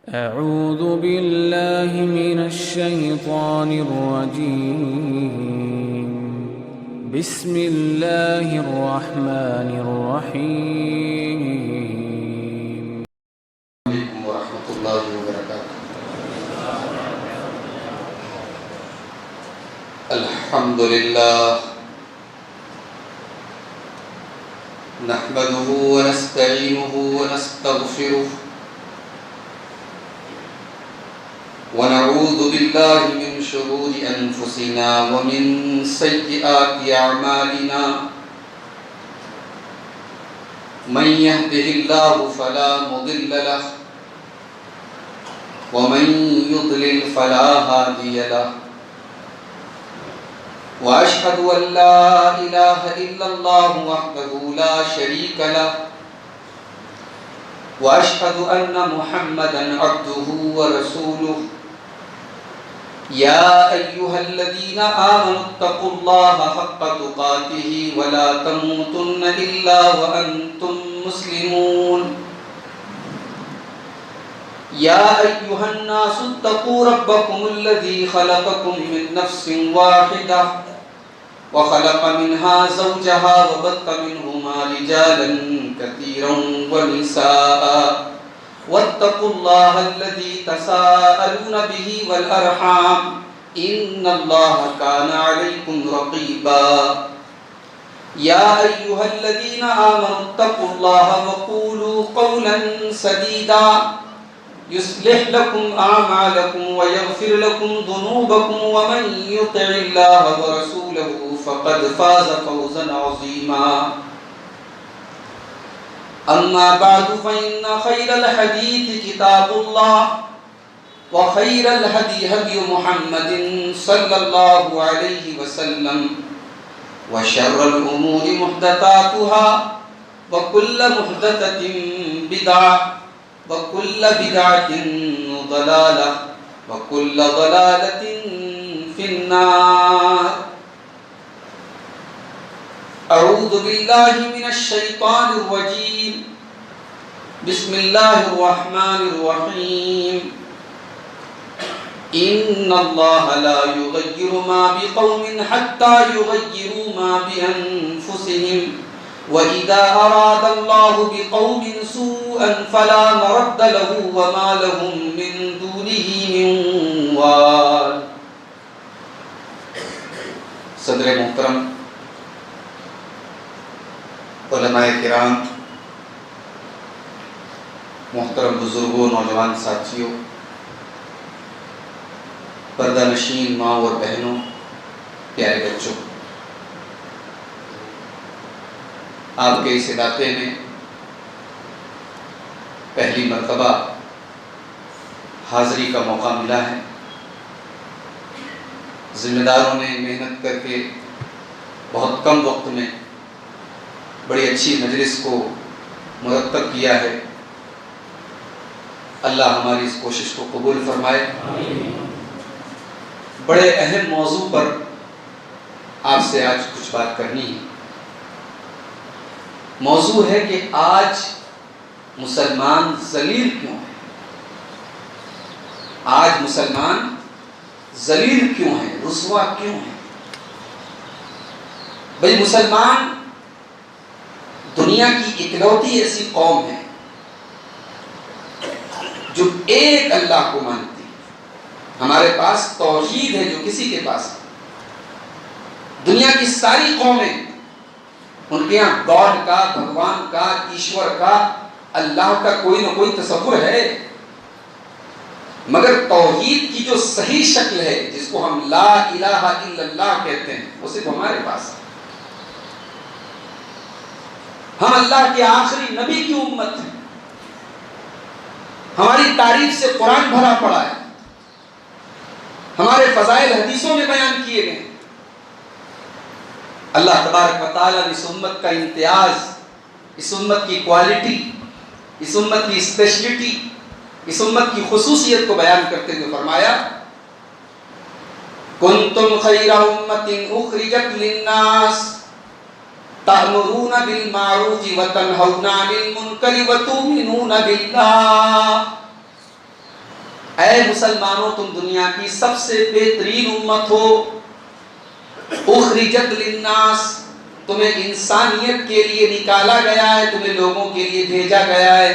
أعوذ بالله من الشيطان الرجيم. بسم الله الرحمن الرحيم. عليكم ورحمة الله وبركاته. الحمد لله نحمده ونستعينه ونستغفره ونعوذ بالله من شرور أنفسنا ومن سيئات أعمالنا. من يهده الله فلا مضل له ومن يضلل فلا هادي له. وأشهد أن لا إله إلا الله وحده لا شريك له. وأشهد أن محمدا عبده ورسوله. يا أيها الذين آمنوا اتقوا الله حق تقاته ولا تموتن إلا وأنتم مسلمون. يا أيها الناس اتقوا ربكم الذي خلقكم من نفس واحدة وخلق منها زوجها وبث منهما رجالا كثيرا ونساء. واتقوا الله الذي تساءلون به والأرحام إن الله كان عليكم رقيبا. يا أيها الذين آمنوا اتقوا الله وقولوا قولا سديدا يصلح لكم أعمالكم ويغفر لكم ذنوبكم ومن يطع الله ورسوله فقد فاز فوزا عظيما. أما بعد فإن خير الحديث كتاب الله وخير الهدي هدي محمد صلى الله عليه وسلم وشر الأمور محدثاتها وكل محدثة بدعة وكل بدعة ضلالة وكل ضلالة في النار. أعوذ بالله من الشيطان الرجيم. بسم الله الرحمن الرحيم. إن الله لا يغير ما بقوم حتى يغيروا ما بأنفسهم وإذا أراد الله بقوم سوءا فلا مرد له وما لهم من دونه من وال. صدر محترم، علماء کرام، محترم بزرگوں، نوجوان ساتھیوں، پردہ نشین ماں اور بہنوں، پیارے بچوں، آپ کے اس علاقے میں پہلی مرتبہ حاضری کا موقع ملا ہے. ذمہ داروں نے محنت کر کے بہت کم وقت میں بڑی اچھی مجلس کو مرتب کیا ہے. اللہ ہماری اس کوشش کو قبول فرمائے. بڑے اہم موضوع پر آپ سے آج کچھ بات کرنی ہے. موضوع ہے کہ آج مسلمان ذلیل کیوں ہیں. آج مسلمان ذلیل کیوں ہیں، رسوا کیوں ہیں. بھئی مسلمان دنیا کی اکلوتی ایسی قوم ہے جو ایک اللہ کو مانتی ہے. ہمارے پاس توحید ہے جو کسی کے پاس ہے. دنیا کی ساری قومیں ان کے یہاں گاڈ کا، بھگوان کا، ایشور کا، اللہ کا کوئی نہ کوئی تصور ہے، مگر توحید کی جو صحیح شکل ہے جس کو ہم لا الہ الا اللہ کہتے ہیں وہ صرف ہمارے پاس ہے. ہم اللہ کے آخری نبی کی امت ہیں. ہماری تاریخ سے قرآن بھرا پڑا ہے. ہمارے فضائل حدیثوں میں بیان کیے گئے. اللہ تبارک و تعالیٰ نے اس امت کا امتیاز، اس امت کی کوالٹی، اس امت کی اسپیشلٹی، اس امت کی خصوصیت کو بیان کرتے ہوئے فرمایا کنتم خیر امت اخرجت للناس تأمرون بالمعروف وتنهون عن المنکر وتؤمنون باللہ. اے مسلمانوں تم دنیا کی سب سے بہترین امت ہو، اخرجت للناس، تمہیں انسانیت کے لیے نکالا گیا ہے، تمہیں لوگوں کے لیے بھیجا گیا ہے۔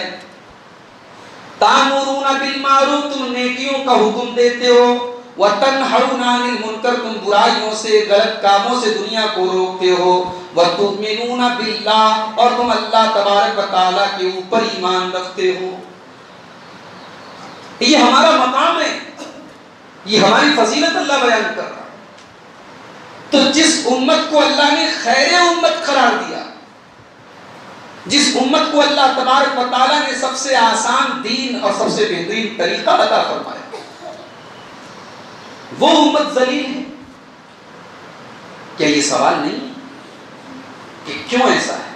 تامرون بالمعروف، تم نیکیوں کا حکم دیتے ہو، وتنہون عن المنکر، تم برائیوں سے غلط کاموں سے دنیا کو روکتے ہو، وتؤمنون باللہ، اور تم اللہ تبارک و تعالیٰ کے اوپر ایمان رکھتے ہو۔ یہ ہمارا مقام ہے، یہ ہماری فضیلت اللہ بیان کر رہا ہے۔ تو جس امت کو اللہ نے خیر امت قرار دیا، جس امت کو اللہ تبارک و تعالیٰ نے سب سے آسان دین اور سب سے بہترین طریقہ عطا فرمایا، وہ امت ذلیل ہے۔ کیا یہ سوال نہیں کہ کیوں ایسا ہے؟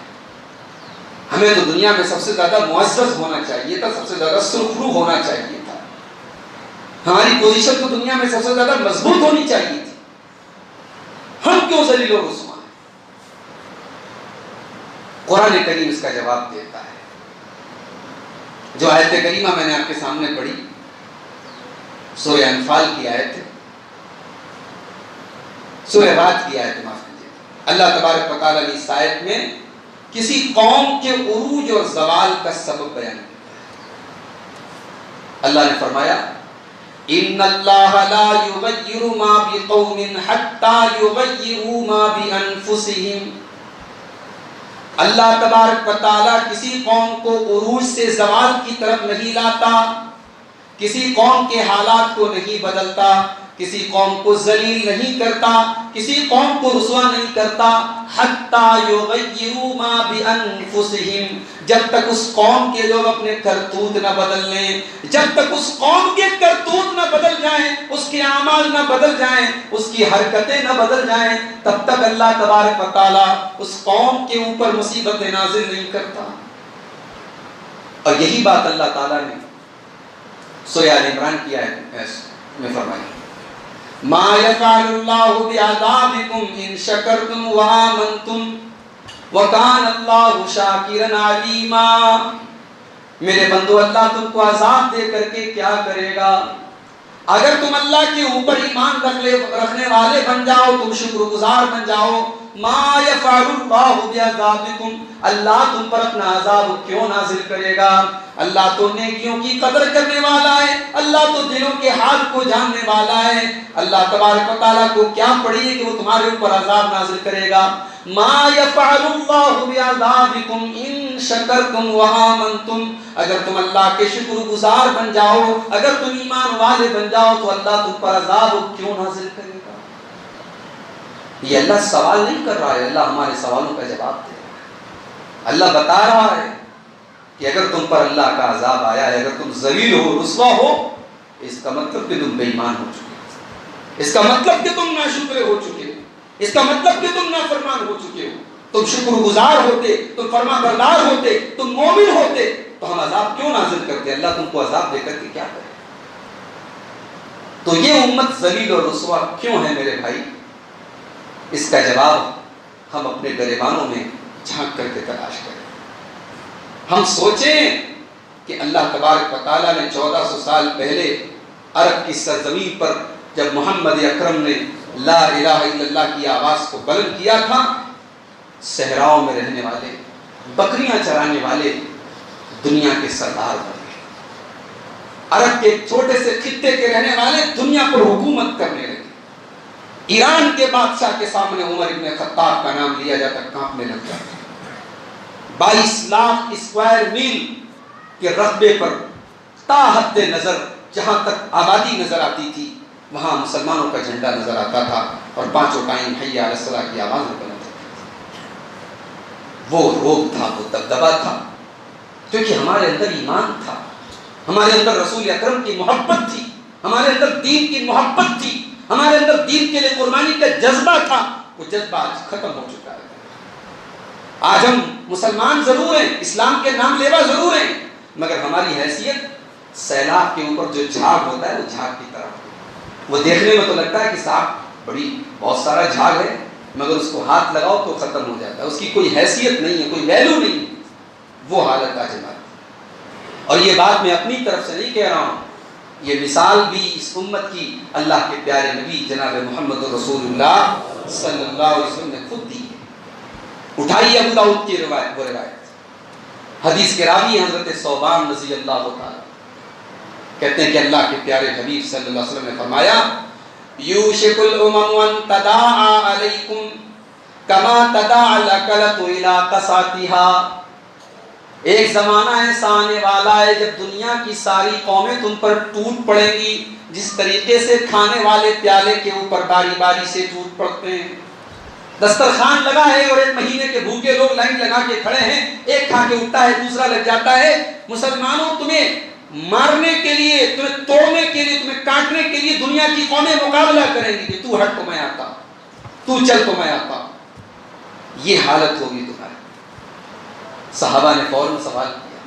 ہمیں تو دنیا میں سب سے زیادہ معزز ہونا چاہیے تھا، سب سے زیادہ سرخرو ہونا چاہیے تھا، ہماری پوزیشن تو دنیا میں سب سے زیادہ مضبوط ہونی چاہیے تھی، ہم کیوں ذلیل و رسوا ہیں؟ قرآن کریم اس کا جواب دیتا ہے۔ جو آیت کریمہ میں نے آپ کے سامنے پڑھی، سورہ انفال کی آیت ہے، سورہ رات کی آیت، معاف کیجیے، اللہ تبارک و تعالیٰ نے اس آیت میں کسی قوم کے عروج اور زوال کا سبب بیان کیا۔ اللہ نے فرمایا ان اللہ لا یغیر ما بقوم حتی یغیروا ما بانفسہم، اللہ تبارک و تعالیٰ کسی قوم کو عروج سے زوال کی طرف نہیں لاتا، کسی قوم کے حالات کو نہیں بدلتا، کسی قوم کو ذلیل نہیں کرتا، کسی قوم کو رسوا نہیں کرتا، حتی یغیروا ما بانفسہم، جب تک اس قوم کے لوگ اپنے کرتوت نہ بدل لیں، جب تک اس قوم کے کرتوت نہ بدل جائیں، اس کے اعمال نہ بدل جائیں، اس کی حرکتیں نہ بدل جائیں، تب تک اللہ تبارک و تعالیٰ اس قوم کے اوپر مصیبتیں نازل نہیں کرتا۔ اور یہی بات اللہ تعالیٰ نے سورہ آل عمران کی آیت میں فرمائی، ما یفعل اللہ بعذابکم ان شکرتم وآمنتم وکان اللہ شاکرا علیما، میرے بندو اللہ تم کو عذاب دے کر کے کیا کرے گا؟ اگر تم اللہ کے اوپر ایمان رکھنے والے بن جاؤ، تم شکر گزار بن جاؤ، ما یفعل اللہ بعذابکم، اللہ تم پر اپنا عذاب کیوں نازل کرے گا؟ اللہ تو نیکیوں کی قدر کرنے والا ہے، اللہ تو دلوں کے حال کو جاننے والا ہے، اللہ تبارک و تعالیٰ کو کیا پڑی ہے کہ وہ تمہارے اوپر عذاب نازل کرے گا؟ ما یفعل اللہ بعذابکم ان شکرتم وآمنتم، اگر تم اللہ کے شکر گزار بن جاؤ، اگر تم ایمان والے بن جاؤ تو اللہ تم پر عذاب کیوں نازل کرے گا؟ یہ اللہ سوال نہیں کر رہا ہے، اللہ ہمارے سوالوں کا جواب دے رہا ہے۔ اللہ بتا رہا ہے کہ اگر تم پر اللہ کا عذاب آیا ہے، اگر تم ذلیل ہو، رسوا ہو، اس کا مطلب کہ تم بے ایمان ہو چکے ہو، اس کا مطلب کہ تم ناشکر ہو چکے ہو، اس کا مطلب کہ تم نافرمان ہو چکے ہو۔ تم شکر گزار ہوتے، تم فرما بردار ہوتے، تم مومن ہوتے تو ہم عذاب کیوں نازل کرتے؟ اللہ تم کو عذاب دے کر کے کیا کرے؟ تو یہ امت ذلیل اور رسوا کیوں ہے میرے بھائی؟ اس کا جواب ہم اپنے گریبانوں میں جھانک کر کے تلاش کریں۔ ہم سوچیں کہ اللہ تبارک و تعالیٰ نے 1400 سال پہلے عرب کی سرزمین پر جب محمد اکرم نے لا الہ الا اللہ کی آواز کو بلند کیا تھا، صحراؤں میں رہنے والے، بکریاں چرانے والے دنیا کے سردار بنے، عرب کے ایک چھوٹے سے خطے کے رہنے والے دنیا پر حکومت کرنے لگے۔ ایران کے بادشاہ کے سامنے عمر ابن خطاب کا نام لیا جاتا کانپنے لگ جاتا۔ 22 لاکھ اسکوائر میل کے رقبے پر تا حد نظر جہاں تک آبادی نظر آتی تھی وہاں مسلمانوں کا جھنڈا نظر آتا تھا اور 5 ٹائم حی علی الصلاۃ کی آوازیں بلند ہوتی تھیں۔ وہ روب تھا، وہ دبدبا تھا، کیونکہ ہمارے اندر ایمان تھا، ہمارے اندر رسول اکرم کی محبت تھی، ہمارے اندر دین کی محبت تھی، ہمارے اندر دین کے لیے قربانی کا جذبہ تھا۔ وہ جذبہ آج ختم ہو چکا ہے۔ آج ہم مسلمان ضرور ہیں، اسلام کے نام لیوا ضرور ہیں، مگر ہماری حیثیت سیلاب کے اوپر جو جھاگ ہوتا ہے وہ جھاگ کی طرح، وہ دیکھنے میں تو لگتا ہے کہ صاحب بہت سارا جھاگ ہے، مگر اس کو ہاتھ لگاؤ تو ختم ہو جاتا ہے، اس کی کوئی حیثیت نہیں ہے، کوئی ویلیو نہیں ہے۔ وہ حالت آج ہماری، اور یہ بات میں اپنی طرف سے نہیں کہہ رہا ہوں، یہ مثال بھی اس امت کی اللہ کے پیارے نبی جناب محمد رسول اللہ صلی اللہ علیہ وسلم نے خود دی ہے۔ اٹھائیے ابو داؤد کی روایت، حدیث کے راوی حضرت ثوبان رضی اللہ تعالی کہتے ہیں کہ اللہ کے پیارے حبیب صلی اللہ علیہ وسلم نے فرمایا یوشک الامم ان تداعى علیکم کما تداعى الاکلۃ الی قصاتها، ایک زمانہ ایسا آنے والا ہے جب دنیا کی ساری قومیں تم پر ٹوٹ پڑیں گی جس طریقے سے کھانے والے پیالے کے اوپر باری باری سے ٹوٹ پڑتے ہیں۔ دسترخوان لگا ہے اور ایک مہینے کے بھوکے لوگ لائن لگا کے کھڑے ہیں، ایک کھا کے اٹھتا ہے دوسرا لگ جاتا ہے۔ مسلمانوں تمہیں مارنے کے لیے، تمہیں توڑنے کے لیے، تمہیں کاٹنے کے لیے دنیا کی قومیں مقابلہ کریں گی کہ تو ہٹ تو میں آتا، تو چل تو میں آتا۔ یہ حالت ہوگی تمہاری۔ صحابہ نے فوراً سوال کیا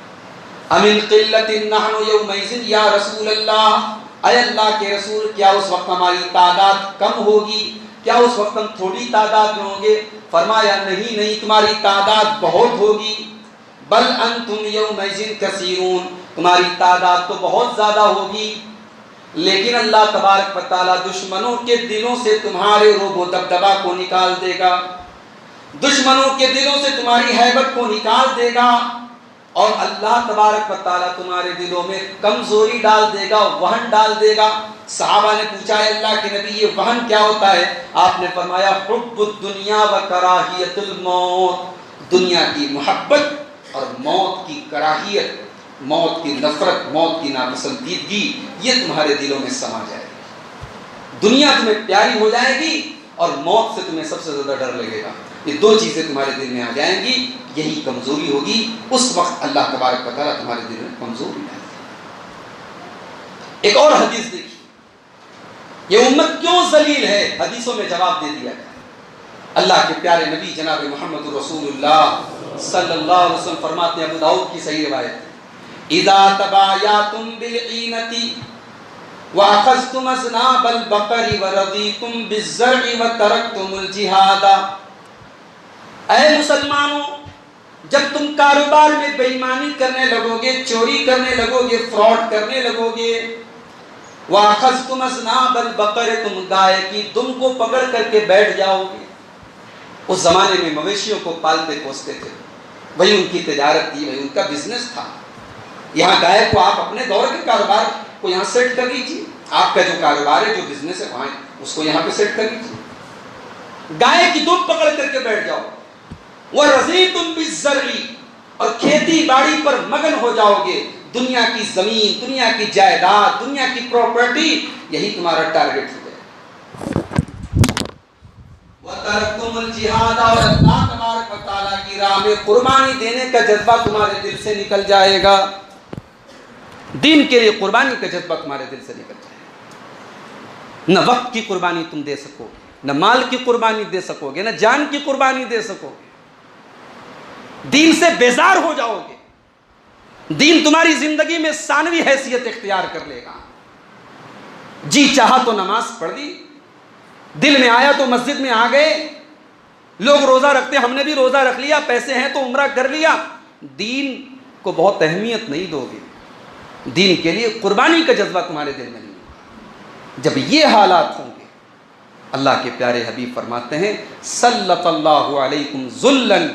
امن قلت نحن یومئذ یا رسول اللہ، اے اللہ کے رسول کیا اس وقت ہماری تعداد کم ہوگی، کیا اس وقت ہم تھوڑی تعداد میں ہوں گے؟ فرمایا نہیں تمہاری تعداد بہت ہوگی، بل انتم یومئذ کثیرون، تمہاری تعداد تو بہت زیادہ ہوگی، لیکن اللہ تبارک و تعالیٰ دشمنوں کے دلوں سے تمہارے رعب و دبدبہ کو نکال دے گا، دشمنوں کے دلوں سے تمہاری ہیبت کو نکال دے گا، اور اللہ تبارک و تعالیٰ تمہارے دلوں میں کمزوری ڈال دے گا، وہن ڈال دے گا۔ صحابہ نے پوچھا ہے اللہ کے نبی یہ وہن کیا ہوتا ہے؟ آپ نے فرمایا حب الدنیا و کراہیت الموت، دنیا کی محبت اور موت کی کراہیت، موت کی نفرت، موت کی ناپسندیدگی، یہ تمہارے دلوں میں سما جائے گی۔ دنیا تمہیں پیاری ہو جائے گی اور موت سے تمہیں سب سے زیادہ ڈر لگے گا۔ یہ دو چیزیں تمہارے دل میں آ جائیں گی، یہی کمزوری ہوگی۔ اس وقت اللہ تبارک و تعالیٰ تمہارے دل میں کمزوری ڈال دے گا۔ ایک اور حدیث دیکھیے، یہ امت کیوں ذلیل ہے؟ حدیثوں میں جواب دے دیا گیا۔ اللہ کے پیارے نبی جناب محمد رسول اللہ صلی اللہ علیہ وسلم فرماتے ہیں، ابو داؤد کی صحیح روایت ہے، اذا تبایعتم بالعینۃ واخذتم اذناب البقر ورضیتم بالزرع وترکتم الجہاد، اے مسلمانوں جب تم کاروبار میں بے ایمانی کرنے لگو گے، چوری کرنے لگو گے، فراڈ کرنے لگو گے، وَأَخَذْتُمْ أَذْنَابَ الْبَقَرِ، تم گائے کی دم کو پکڑ کر کے بیٹھ جاؤ گے۔ اس زمانے میں مویشیوں کو پالتے پوستے تھے، وہی ان کی تجارت تھی، وہی ان کا بزنس تھا۔ یہاں گائے کو آپ اپنے دور کے کاروبار کو یہاں سیٹ کر لیجیے، آپ کا جو کاروبار ہے، جو بزنس ہے وہاں اس کو یہاں پہ سیٹ کر لیجیے۔ گائے کی دم پکڑ کر کے بیٹھ جاؤ، وَرَضِيتُمْ بِالزَّرْعِ، اور کھیتی باڑی پر مگن ہو جاؤ گے۔ دنیا کی زمین، دنیا کی جائیداد، دنیا کی پراپرٹی، یہی تمہارا ٹارگٹ ہو جائے۔ وَتَرَكْتُمُ الْجِهَادَ، اور اللہ تبارک و تعالیٰ کی راہ میں قربانی دینے کا جذبہ تمہارے دل سے نکل جائے گا۔ دین کے لیے قربانی کا جذبہ تمہارے دل سے نکل جائے گا۔ نہ وقت کی قربانی تم دے سکو گے، نہ مال کی قربانی دے سکو گے، نہ جان کی قربانی دے سکو گے۔ دین سے بیزار ہو جاؤ گے۔ دین تمہاری زندگی میں ثانوی حیثیت اختیار کر لے گا۔ جی چاہا تو نماز پڑھ دی، دل میں آیا تو مسجد میں آ گئے، لوگ روزہ رکھتے ہم نے بھی روزہ رکھ لیا، پیسے ہیں تو عمرہ کر لیا۔ دین کو بہت اہمیت نہیں دو گے، دین کے لیے قربانی کا جذبہ تمہارے دل میں نہیں ہوگا۔ جب یہ حالات ہوں گے، اللہ کے پیارے حبیب فرماتے ہیں سلط اللہ علیکم ذلًا،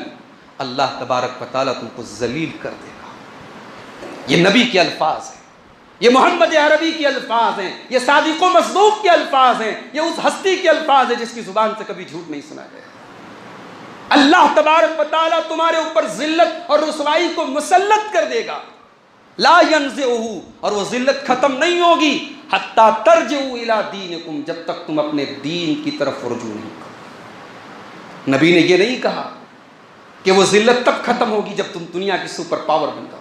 اللہ تبارک و تعالیٰ تم کو ذلیل کر دے گا۔ یہ نبی کے الفاظ ہیں، یہ محمد عربی کے الفاظ ہیں، یہ صادق و مصدوق کے الفاظ ہیں، یہ اس ہستی کے الفاظ ہیں جس کی زبان سے کبھی جھوٹ نہیں سنا گیا۔ اللہ تبارک و تعالیٰ تمہارے اوپر ذلت اور رسوائی کو مسلط کر دے گا، لا ینزعہ، اور وہ ذلت ختم نہیں ہوگی حتی ترجعوا الی دینکم، جب تک تم اپنے دین کی طرف رجوع نہیں کرو۔ نبی نے یہ نہیں کہا کہ وہ ذلت تب ختم ہوگی جب تم دنیا کی سپر پاور بن جاؤ۔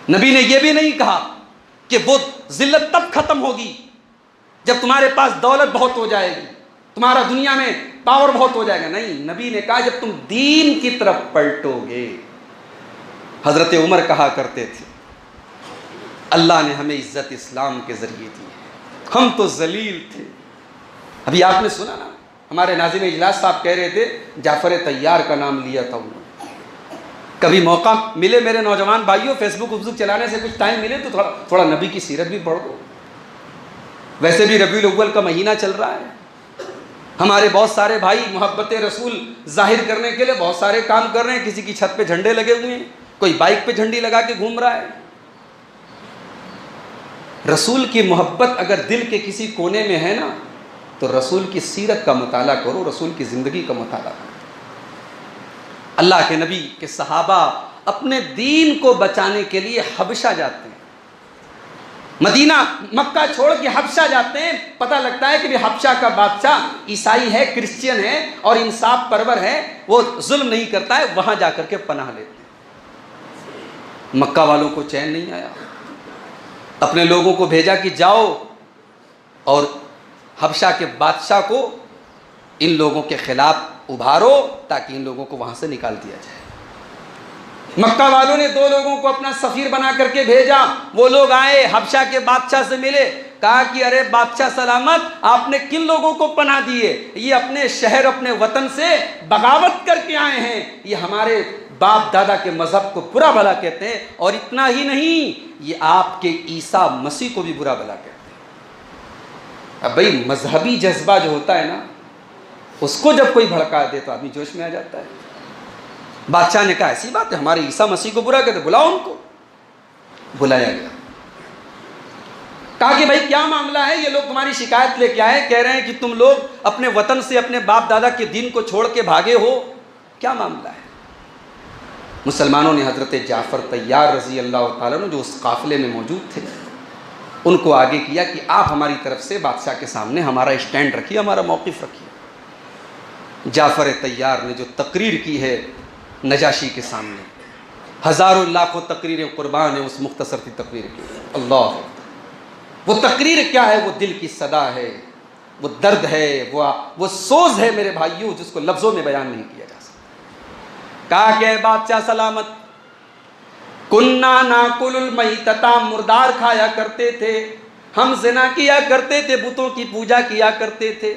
نبی نے یہ بھی نہیں کہا کہ وہ ذلت تب ختم ہوگی جب تمہارے پاس دولت بہت ہو جائے گی، تمہارا دنیا میں پاور بہت ہو جائے گا۔ نہیں، نبی نے کہا جب تم دین کی طرف پلٹو گے۔ حضرت عمر کہا کرتے تھے اللہ نے ہمیں عزت اسلام کے ذریعے دی ہے، ہم تو ذلیل تھے۔ ابھی آپ نے سنا نا، ہمارے ناظم اجلاس صاحب کہہ رہے تھے جعفر طیار کا نام لیا تھا انہوں نے۔ کبھی موقع ملے میرے نوجوان بھائیوں، فیس بک چلانے سے کچھ ٹائم ملے تو تھوڑا نبی کی سیرت بھی پڑھ دو، ویسے بھی ربیع الاول کا مہینہ چل رہا ہے، ہمارے بہت سارے بھائی محبت رسول ظاہر کرنے کے لیے بہت سارے کام کر رہے ہیں، کسی کی چھت پہ جھنڈے لگے ہوئے ہیں، کوئی بائک پہ جھنڈی لگا کے گھوم رہا ہے۔ رسول کی محبت اگر دل کے کسی کونے میں ہے نا تو رسول کی سیرت کا مطالعہ کرو، رسول کی زندگی کا مطالعہ کرو۔ اللہ کے نبی کے صحابہ اپنے دین کو بچانے کے لیے حبشہ جاتے ہیں، مدینہ مکہ چھوڑ کے حبشہ جاتے ہیں، پتہ لگتا ہے کہ حبشہ کا بادشاہ عیسائی ہے، کرسچین ہے اور انصاف پرور ہے، وہ ظلم نہیں کرتا ہے، وہاں جا کر کے پناہ لیتے ہیں۔ مکہ والوں کو چین نہیں آیا، اپنے لوگوں کو بھیجا کہ جاؤ اور حبشہ کے بادشاہ کو ان لوگوں کے خلاف ابھارو تاکہ ان لوگوں کو وہاں سے نکال دیا جائے۔ مکہ والوں نے 2 لوگوں کو اپنا سفیر بنا کر کے بھیجا، وہ لوگ آئے، حبشہ کے بادشاہ سے ملے، کہا کہ ارے بادشاہ سلامت، آپ نے کن لوگوں کو پناہ دیے؟ یہ اپنے شہر اپنے وطن سے بغاوت کر کے آئے ہیں، یہ ہمارے باپ دادا کے مذہب کو برا بھلا کہتے ہیں، اور اتنا ہی نہیں یہ آپ کے عیسیٰ مسیح کو بھی برا بھلا کہتے ہیں۔ اب بھائی مذہبی جذبہ جو ہوتا ہے نا، اس کو جب کوئی بھڑکا دے تو آدمی جوش میں آ جاتا ہے۔ بادشاہ نے کہا ایسی بات ہے، ہمارے عیسیٰ مسیح کو برا کہتے، بلاؤ ان کو۔ بلایا گیا، کہا کہ بھائی کیا معاملہ ہے؟ یہ لوگ تمہاری شکایت لے کے آئے، کہہ رہے ہیں کہ تم لوگ اپنے وطن سے اپنے باپ دادا کے دین کو چھوڑ کے بھاگے ہو، کیا معاملہ ہے؟ مسلمانوں نے حضرت جعفر طیار رضی اللہ تعالیٰ عنہ جو اس قافلے میں موجود تھے ان کو آگے کیا کہ آپ ہماری طرف سے بادشاہ کے سامنے ہمارا اسٹینڈ رکھیے، ہمارا موقف رکھیے۔ جعفر طیار نے جو تقریر کی ہے نجاشی کے سامنے، ہزاروں لاکھوں تقریریں قربان ہیں اس مختصر سی تقریر کی۔ اللہ، وہ تقریر کیا ہے؟ وہ دل کی صدا ہے، وہ درد ہے، وہ سوز ہے میرے بھائیوں، جس کو لفظوں میں بیان نہیں کیا جا سکتا۔ کہا کہ بادشاہ سلامت، کننا ناکل المیتۃ، مردار کھایا کرتے تھے، ہم زنا کیا کرتے تھے، بتوں کی پوجا کیا کرتے تھے،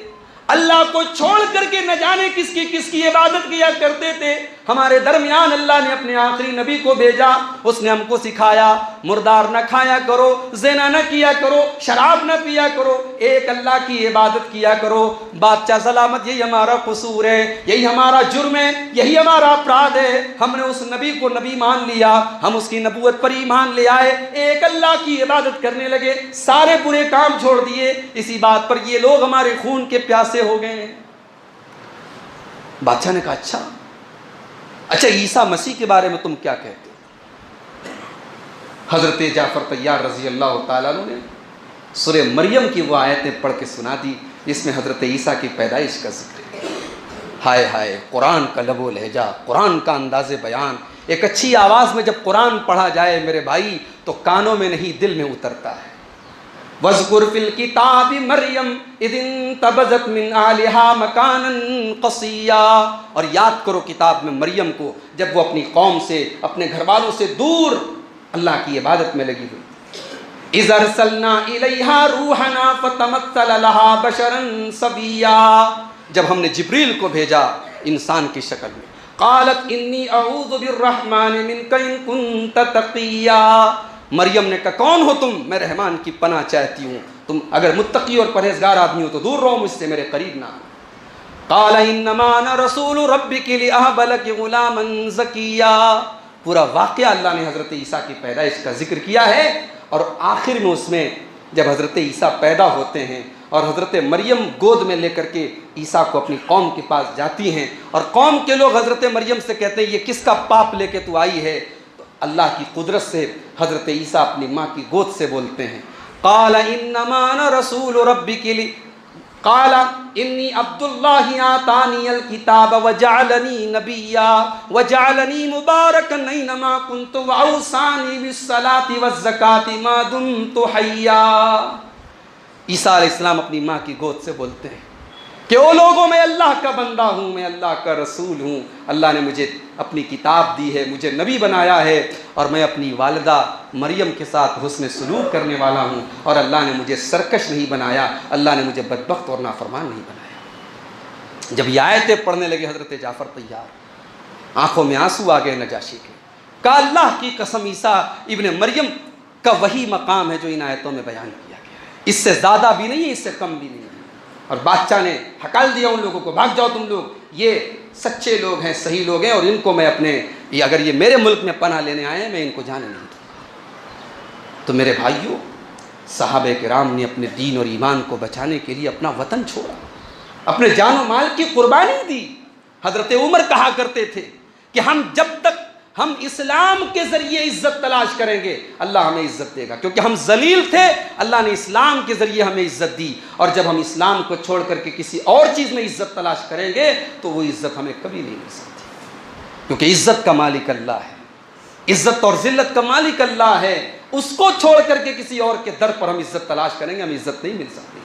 اللہ کو چھوڑ کر کے نہ جانے کس کی عبادت کیا کرتے تھے۔ ہمارے درمیان اللہ نے اپنے آخری نبی کو بھیجا، اس نے ہم کو سکھایا مردار نہ کھایا کرو، زنا نہ کیا کرو، شراب نہ پیا کرو، ایک اللہ کی عبادت کیا کرو۔ بادشاہ سلامت، یہی ہمارا قصور ہے، یہی ہمارا جرم ہے، یہی ہمارا اپرادھ ہے، ہم نے اس نبی کو نبی مان لیا، ہم اس کی نبوت پر ایمان لے آئے، ایک اللہ کی عبادت کرنے لگے، سارے برے کام چھوڑ دیے، اسی بات پر یہ لوگ ہمارے خون کے پیاسے ہو گئے ہیں۔ بادشاہ نے کہا اچھا عیسیٰ مسیح کے بارے میں تم کیا کہتے ہو؟ حضرت جعفر طیار رضی اللہ تعالیٰ عنہ نے سورہ مریم کی وہ آیتیں پڑھ کے سنا دی جس میں حضرت عیسیٰ کی پیدائش کا ذکر ہے۔ ہائے ہائے، قرآن کا لب و لہجہ، قرآن کا انداز بیان، ایک اچھی آواز میں جب قرآن پڑھا جائے میرے بھائی تو کانوں میں نہیں دل میں اترتا ہے۔ وَاذْكُرْ فِي الْكِتَابِ مَرْيَمَ إِذِ انتَبَذَتْ مِنْ أَهْلِهَا مَكَانًا قَصِيًّا، اور یاد کرو کتاب میں مریم کو جب وہ اپنی قوم سے اپنے گھر والوں سے دور اللہ کی عبادت میں لگی ہوئی۔ إِذْ أَرْسَلْنَا إِلَيْهَا رُوحَنَا فَتَمَثَّلَ لَهَا بَشَرًا سَوِيًّا، جب ہم نے جبریل کو بھیجا انسان کی شکل میں، قالت انی اعوذ بالرحمن منک ان کنت تقیا، مریم نے کہا کون ہو تم؟ میں رحمان کی پناہ چاہتی ہوں، تم اگر متقی اور پرہیزگار آدمی ہو تو دور رہو مجھ سے، میرے قریب نہ آؤ۔ قال انما انا رسول ربک لأہب لک غلاما زکیا، پورا واقعہ اللہ نے حضرت عیسیٰ کی پیدائش کا ذکر کیا ہے، اور آخر میں اس میں جب حضرت عیسیٰ پیدا ہوتے ہیں اور حضرت مریم گود میں لے کر کے عیسیٰ کو اپنی قوم کے پاس جاتی ہیں اور قوم کے لوگ حضرت مریم سے کہتے ہیں یہ کس کا پاپ لے کے تو آئی ہے، تو اللہ کی قدرت سے حضرت عیسیٰ اپنی ماں کی گود سے بولتے ہیں، قال انما انا رسول ربک قال انی عبد اللہ آتانی الکتاب وجعلنی نبیا وجعلنی مبارکا اینما کنت واوصانی بالصلاۃ والزکاۃ ما دمت حیا۔ عیسیٰ علیہ السلام اپنی ماں کی گود سے بولتے ہیں کہ او لوگوں میں اللہ کا بندہ ہوں، میں اللہ کا رسول ہوں، اللہ نے مجھے اپنی کتاب دی ہے، مجھے نبی بنایا ہے، اور میں اپنی والدہ مریم کے ساتھ حسن سلوک کرنے والا ہوں، اور اللہ نے مجھے سرکش نہیں بنایا، اللہ نے مجھے بدبخت اور نافرمان نہیں بنایا۔ جب یہ آیتیں پڑھنے لگے حضرت جعفر طیار، آنکھوں میں آنسو آ گئے نجاشی کے، کہا اللہ کی قسم عیسیٰ ابن مریم کا وہی مقام ہے جو ان آیتوں میں بیان کیا گیا ہے۔ اس سے زیادہ بھی نہیں ہے، اس سے کم بھی نہیں ہے۔ اور بادشاہ نے ہکال دیا ان لوگوں کو، بھاگ جاؤ تم لوگ، یہ سچے لوگ ہیں، صحیح لوگ ہیں، اور ان کو میں اگر یہ میرے ملک میں پناہ لینے آئے ہیں میں ان کو جانے نہیں دوں گا۔ تو میرے بھائیوں، صحابہ کرام نے اپنے دین اور ایمان کو بچانے کے لیے اپنا وطن چھوڑا، اپنے جان و مال کی قربانی دی۔ حضرت عمر کہا کرتے تھے کہ جب تک ہم اسلام کے ذریعے عزت تلاش کریں گے اللہ ہمیں عزت دے گا، کیونکہ ہم ذلیل تھے، اللہ نے اسلام کے ذریعے ہمیں عزت دی، اور جب ہم اسلام کو چھوڑ کر کے کسی اور چیز میں عزت تلاش کریں گے تو وہ عزت ہمیں کبھی نہیں مل سکتی، کیونکہ عزت کا مالک اللہ ہے، عزت اور ذلت کا مالک اللہ ہے۔ اس کو چھوڑ کر کے کسی اور کے در پر ہم عزت تلاش کریں گے، ہمیں عزت نہیں مل سکتی۔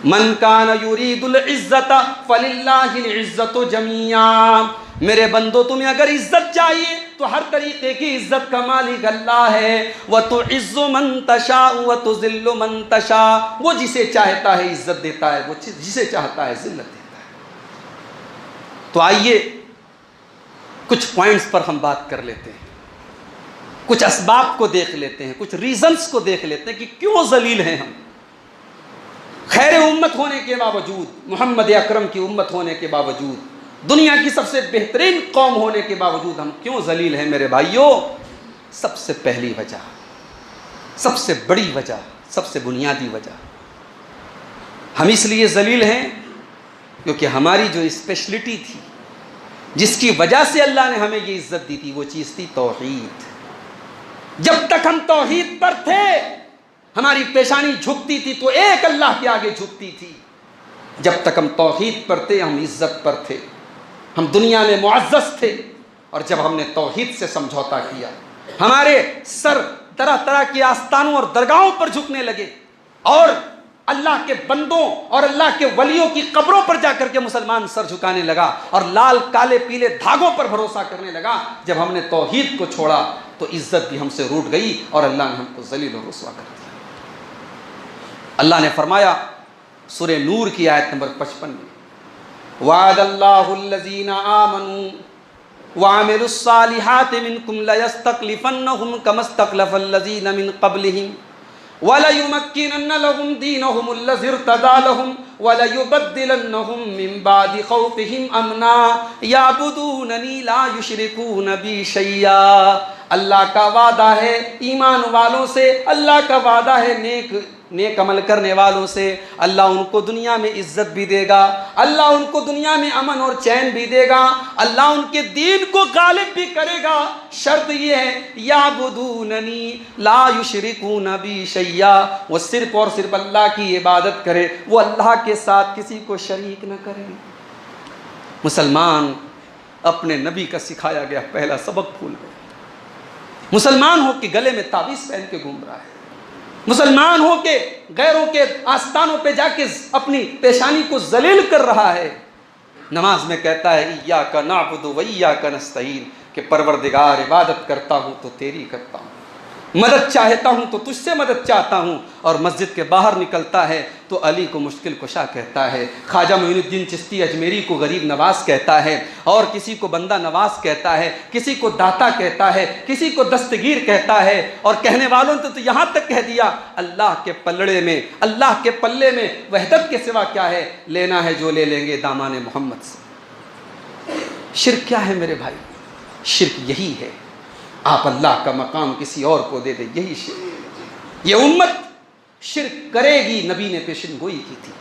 من کان یرید العزت فللہ العزت جمیعا، میرے بندو تمہیں اگر عزت چاہیے تو ہر طریقے کی عزت کا مالک اللہ ہے۔ وَتُعِزُّ مَن تَشَاءُ وَتُذِلُّ مَن تَشَاءُ، وہ جسے چاہتا ہے عزت دیتا ہے، وہ جسے چاہتا ہے ذلت دیتا ہے۔ تو آئیے کچھ پوائنٹس پر ہم بات کر لیتے ہیں، کچھ اسباب کو دیکھ لیتے ہیں، کچھ ریزنز کو دیکھ لیتے ہیں کہ کیوں ذلیل ہیں ہم۔ خیر امت ہونے کے باوجود، محمد اکرم کی امت ہونے کے باوجود، دنیا کی سب سے بہترین قوم ہونے کے باوجود ہم کیوں ذلیل ہیں میرے بھائیوں؟ سب سے پہلی وجہ، سب سے بڑی وجہ، سب سے بنیادی وجہ، ہم اس لیے ذلیل ہیں کیونکہ ہماری جو اسپیشلٹی تھی، جس کی وجہ سے اللہ نے ہمیں یہ عزت دی تھی، وہ چیز تھی توحید۔ جب تک ہم توحید پر تھے ہماری پیشانی جھکتی تھی تو ایک اللہ کے آگے جھکتی تھی۔ جب تک ہم توحید پر تھے ہم عزت پر تھے، ہم دنیا میں معزز تھے، اور جب ہم نے توحید سے سمجھوتا کیا ہمارے سر طرح طرح کی آستانوں اور درگاہوں پر جھکنے لگے، اور اللہ کے بندوں اور اللہ کے ولیوں کی قبروں پر جا کر کے مسلمان سر جھکانے لگا اور لال کالے پیلے دھاگوں پر بھروسہ کرنے لگا۔ جب ہم نے توحید کو چھوڑا تو عزت بھی ہم سے روٹ گئی اور اللہ نے ہم کو ذلیل و رسوا کر دیا۔ اللہ نے فرمایا سورہ نور کی آیت نمبر 55 میں، وعد اللہ الذین آمنوا وعملوا الصالحات منکم لیستخلفنہم کما استخلف الذین من قبلہم وَلَيُمَكِّنَنَّ لَهُمْ دِينَهُمُ الَّذِي ارْتَضَىٰ لَهُمْ وَلَيُبَدِّلَنَّهُمْ مِن بَعْدِ خَوْفِهِمْ أَمْنًا يَعْبُدُونَنِي لَا يُشْرِكُونَ بِي شَيْئًا۔ اللہ کا وعدہ ہے ایمان والوں سے، اللہ کا وعدہ ہے نیک عمل کرنے والوں سے، اللہ ان کو دنیا میں عزت بھی دے گا، اللہ ان کو دنیا میں امن اور چین بھی دے گا، اللہ ان کے دین کو غالب بھی کرے گا۔ شرط یہ ہے یعبدوننی لا یشرکون بی شیئا، وہ صرف اور صرف اللہ کی عبادت کرے، وہ اللہ کے ساتھ کسی کو شریک نہ کرے۔ مسلمان اپنے نبی کا سکھایا گیا پہلا سبق بھول گئے، مسلمان ہو کے گلے میں تعویذ پہن کے گھوم رہا ہے، مسلمان ہو کے غیروں کے آستانوں پہ جا کے اپنی پیشانی کو ذلیل کر رہا ہے۔ نماز میں کہتا ہے ایاک نعبد و ایاک نستعین، کہ پروردگار عبادت کرتا ہوں تو تیری کرتا ہوں، مدد چاہتا ہوں تو تجھ سے مدد چاہتا ہوں، اور مسجد کے باہر نکلتا ہے تو علی کو مشکل کشا کہتا ہے، خواجہ معین الدین چشتی اجمیری کو غریب نواز کہتا ہے، اور کسی کو بندہ نواز کہتا ہے، کسی کو داتا کہتا ہے، کسی کو دستگیر کہتا ہے، اور کہنے والوں نے تو یہاں تک کہہ دیا اللہ کے پلڑے میں، اللہ کے پلے میں وحدت کے سوا کیا ہے، لینا ہے جو لے لیں گے دامان محمد سے۔ شرک کیا ہے میرے بھائی؟ شرک یہی ہے، آپ اللہ کا مقام کسی اور کو دے دیں، یہی شرک۔ یہ امت شرک کرے گی، نبی نے پیشن گوئی کی تھی۔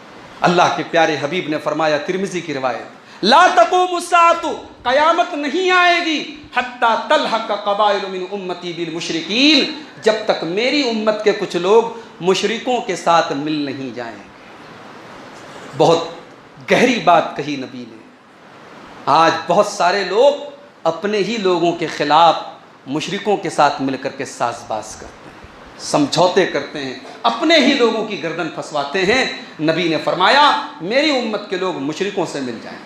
اللہ کے پیارے حبیب نے فرمایا، ترمذی کی روایت، لا تقوم الساعۃ، قیامت نہیں آئے گی حتی تلحق قبائل من امتی بالمشرکین، جب تک میری امت کے کچھ لوگ مشرکوں کے ساتھ مل نہیں جائیں گے۔ بہت گہری بات کہی نبی نے۔ آج بہت سارے لوگ اپنے ہی لوگوں کے خلاف مشرکوں کے ساتھ مل کر کے ساز باز کرتے ہیں، سمجھوتے کرتے ہیں، اپنے ہی لوگوں کی گردن پھنسواتے ہیں۔ نبی نے فرمایا میری امت کے لوگ مشرکوں سے مل جائیں،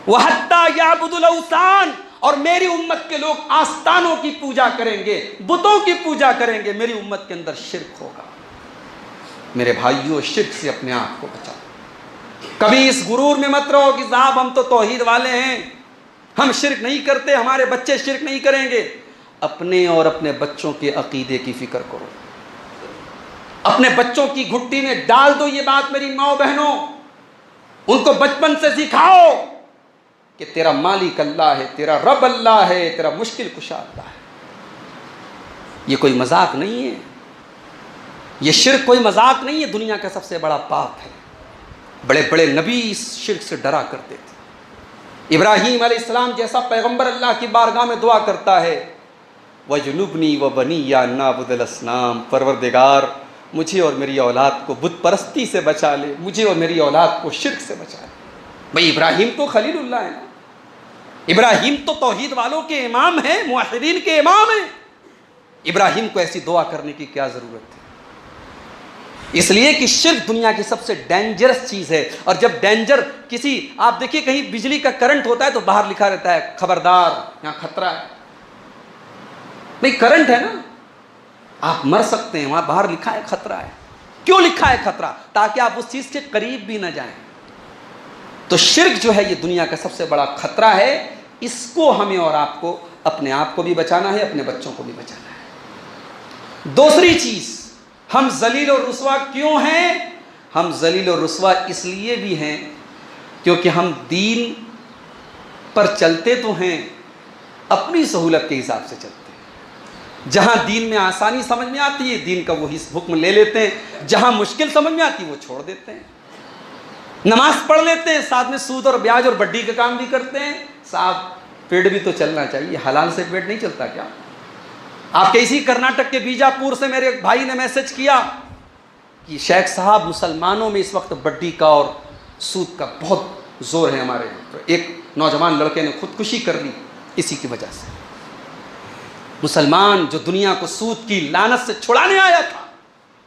وَحَتَّى يَعْبُدُ الْأَوْثَانَ، اور میری امت کے لوگ آستانوں کی پوجا کریں گے، بتوں کی پوجا کریں گے، میری امت کے اندر شرک ہوگا۔ میرے بھائیوں، شرک سے اپنے آپ کو بچاؤ۔ کبھی اس غرور میں مت رہو کہ صاحب ہم تو توحید والے ہیں، ہم شرک نہیں کرتے، ہمارے بچے شرک نہیں کریں گے۔ اپنے اور اپنے بچوں کے عقیدے کی فکر کرو، اپنے بچوں کی گھٹی میں ڈال دو یہ بات میری ماں بہنوں، ان کو بچپن سے سکھاؤ کہ تیرا مالک اللہ ہے، تیرا رب اللہ ہے، تیرا مشکل کشا اللہ ہے۔ یہ کوئی مذاق نہیں ہے، یہ شرک کوئی مذاق نہیں ہے، دنیا کا سب سے بڑا پاپ ہے۔ بڑے بڑے نبی اس شرک سے ڈرا کرتے تھے۔ ابراہیم علیہ السلام جیسا پیغمبر اللہ کی بارگاہ میں دعا کرتا ہے، وَجُنُبْنِي وَبَنِيَّ أَن نَعْبُدَ الْأَصْنَامَ، پروردگار مجھے اور میری اولاد کو بت پرستی سے بچا لے، مجھے اور میری اولاد کو شرک سے بچا لے۔ بھئی ابراہیم تو خلیل اللہ ہے نا، ابراہیم تو توحید والوں کے امام ہیں، موحدین کے امام ہیں، ابراہیم کو ایسی دعا کرنے کی کیا ضرورت ہے؟ اس لیے کہ شرک دنیا کی سب سے ڈینجرس چیز ہے، اور جب ڈینجر کسی، آپ دیکھیے کہیں بجلی کا کرنٹ ہوتا ہے تو باہر لکھا رہتا ہے خبردار یہاں خطرہ ہے، بھئی کرنٹ ہے نا، آپ مر سکتے ہیں، وہاں باہر لکھا ہے خطرہ ہے۔ کیوں لکھا ہے خطرہ؟ تاکہ آپ اس چیز کے قریب بھی نہ جائیں۔ تو شرک جو ہے یہ دنیا کا سب سے بڑا خطرہ ہے، اس کو ہمیں اور آپ کو، اپنے آپ کو بھی بچانا ہے، اپنے بچوں کو بھی بچانا ہے۔ دوسری چیز، ہم ذلیل و رسوا کیوں ہیں؟ ہم ذلیل و رسوا اس لیے بھی ہیں کیونکہ ہم دین پر چلتے تو ہیں، اپنی سہولت کے حساب سے چلتے ہیں۔ جہاں دین میں آسانی سمجھ میں آتی ہے دین کا وہی حکم لے لیتے ہیں، جہاں مشکل سمجھ میں آتی ہے وہ چھوڑ دیتے ہیں۔ نماز پڑھ لیتے ہیں، ساتھ میں سود اور بیاج اور بڈی کا کام بھی کرتے ہیں۔ صاحب پیٹ بھی تو چلنا چاہیے، حلال سے پیٹ نہیں چلتا کیا؟ آپ کے اسی کرناٹک کے بیجاپور سے میرے ایک بھائی نے میسج کیا کہ شیخ صاحب مسلمانوں میں اس وقت بڈی کا اور سود کا بہت زور ہے ہمارے یہاں۔ تو ایک نوجوان لڑکے نے خودکشی کر لی اسی کی وجہ سے۔ مسلمان جو دنیا کو سود کی لعنت سے چھڑانے آیا تھا،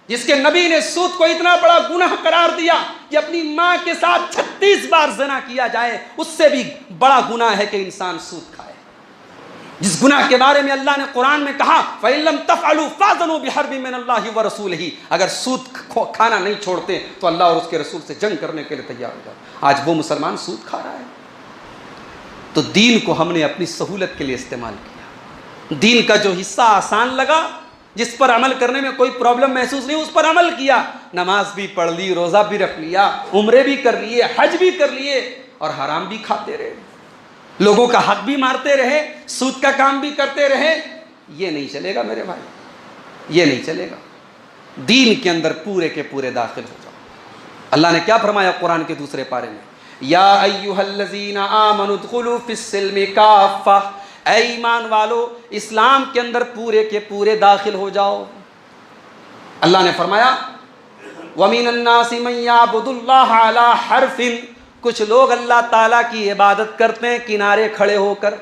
جس کے نبی نے سود کو اتنا بڑا گناہ قرار دیا کہ اپنی ماں کے ساتھ 36 بار زنا کیا جائے، اس سے بھی بڑا گناہ ہے کہ انسان سود کھائے۔ جس گناہ کے بارے میں اللہ نے قرآن میں کہا فَإِن لَمْ تَفْعَلُوا فَأْذَنُوا بِحَرْبٍ مِّنَ اللَّهِ وَرَسُولِهِ، اگر سود کھانا نہیں چھوڑتے تو اللہ اور اس کے رسول سے جنگ کرنے کے لیے تیار ہو جاؤ۔ آج وہ مسلمان سود کھا رہا ہے۔ تو دین کو ہم نے اپنی سہولت کے لیے استعمال کیا، دین کا جو حصہ آسان لگا، جس پر عمل کرنے میں کوئی پرابلم محسوس نہیں، اس پر عمل کیا، نماز بھی پڑھ لی، روزہ بھی رکھ لیا، عمرے بھی کر لیے، حج بھی کر لیے، اور حرام بھی کھاتے رہے، لوگوں کا حق بھی مارتے رہے، سود کا کام بھی کرتے رہے۔ یہ نہیں چلے گا میرے بھائی، یہ نہیں چلے گا۔ دین کے اندر پورے کے پورے داخل ہو جاؤ۔ اللہ نے کیا فرمایا قرآن کے دوسرے پارے میں؟ یا ایھا الذین آمنوا ادخلوا فی السلم کافہ، اے ایمان والو اسلام کے اندر پورے کے پورے داخل ہو جاؤ۔ اللہ نے فرمایا وَمِنَ النَّاسِ مَن يَعْبُدُ اللَّهَ عَلَى حَرْفٍ، کچھ لوگ اللہ تعالیٰ کی عبادت کرتے ہیں کنارے کھڑے ہو کر۔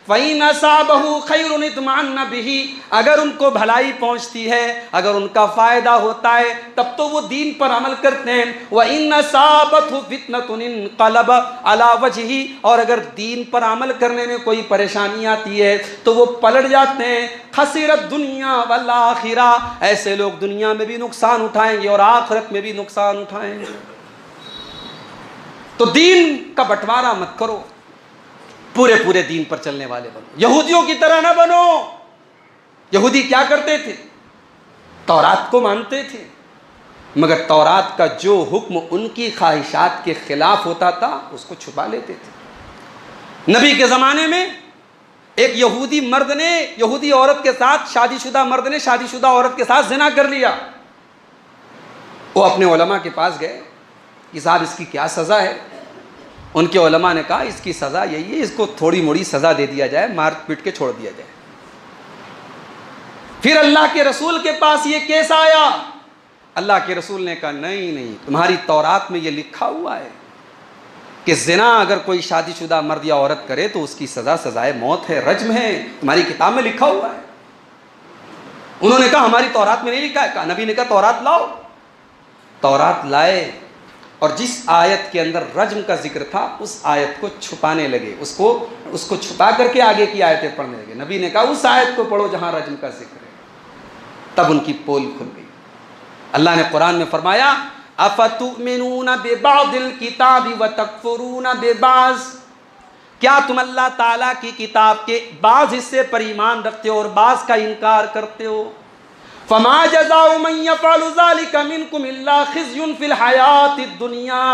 فَإِنْ أَصَابَهُ خَيْرٌ اطْمَأَنَّ بِهِ، اگر ان کو بھلائی پہنچتی ہے، اگر ان کا فائدہ ہوتا ہے تب تو وہ دین پر عمل کرتے ہیں۔ وَإِنْ أَصَابَتْهُ فِتْنَةٌ انقلب عَلَى وَجْهِهِ، اور اگر دین پر عمل کرنے میں کوئی پریشانی آتی ہے تو وہ پلٹ جاتے ہیں۔ خسرت دنیا والآخرہ، ایسے لوگ دنیا میں بھی نقصان اٹھائیں گے اور آخرت میں بھی نقصان اٹھائیں گے۔ تو دین کا بٹوارا مت کرو، پورے پورے دین پر چلنے والے بنو، یہودیوں کی طرح نہ بنو۔ یہودی کیا کرتے تھے؟ تورات کو مانتے تھے، مگر تورات کا جو حکم ان کی خواہشات کے خلاف ہوتا تھا اس کو چھپا لیتے تھے۔ نبی کے زمانے میں ایک یہودی مرد نے، یہودی عورت کے ساتھ، شادی شدہ مرد نے شادی شدہ عورت کے ساتھ زنا کر لیا۔ وہ اپنے علماء کے پاس گئے کہ صاحب اس کی کیا سزا ہے؟ ان کے علماء نے کہا اس کی سزا یہی ہے، اس کو تھوڑی موڑی سزا دے دیا جائے، مار پیٹ کے چھوڑ دیا جائے۔ پھر اللہ کے رسول کے پاس یہ کیس آیا، اللہ کے رسول نے کہا نہیں، تمہاری تورات میں یہ لکھا ہوا ہے کہ زنا اگر کوئی شادی شدہ مرد یا عورت کرے تو اس کی سزا سزائے موت ہے، رجم ہے، تمہاری کتاب میں لکھا ہوا ہے۔ انہوں نے کہا ہماری تورات میں نہیں لکھا ہے۔ کہا نبی نے کہا تورات لاؤ۔ تورات لائے، اور جس آیت کے اندر رجم کا ذکر تھا اس آیت کو چھپانے لگے، اس کو چھپا کر کے آگے کی آیتیں پڑھنے لگے۔ نبی نے کہا اس آیت کو پڑھو جہاں رجم کا ذکر ہے۔ تب ان کی پول کھل گئی۔ اللہ نے قرآن میں فرمایا اَفَتُؤْمِنُونَ بِبَعْضِ الْكِتَابِ وَتَكْفُرُونَ بِبَعْضٍ، کیا تم اللہ تعالیٰ کی کتاب کے بعض حصے پر ایمان رکھتے ہو اور بعض کا انکار کرتے ہو؟ فما جزاء من يفعل ذلك منكم الا خزي في الحیات الدنیا،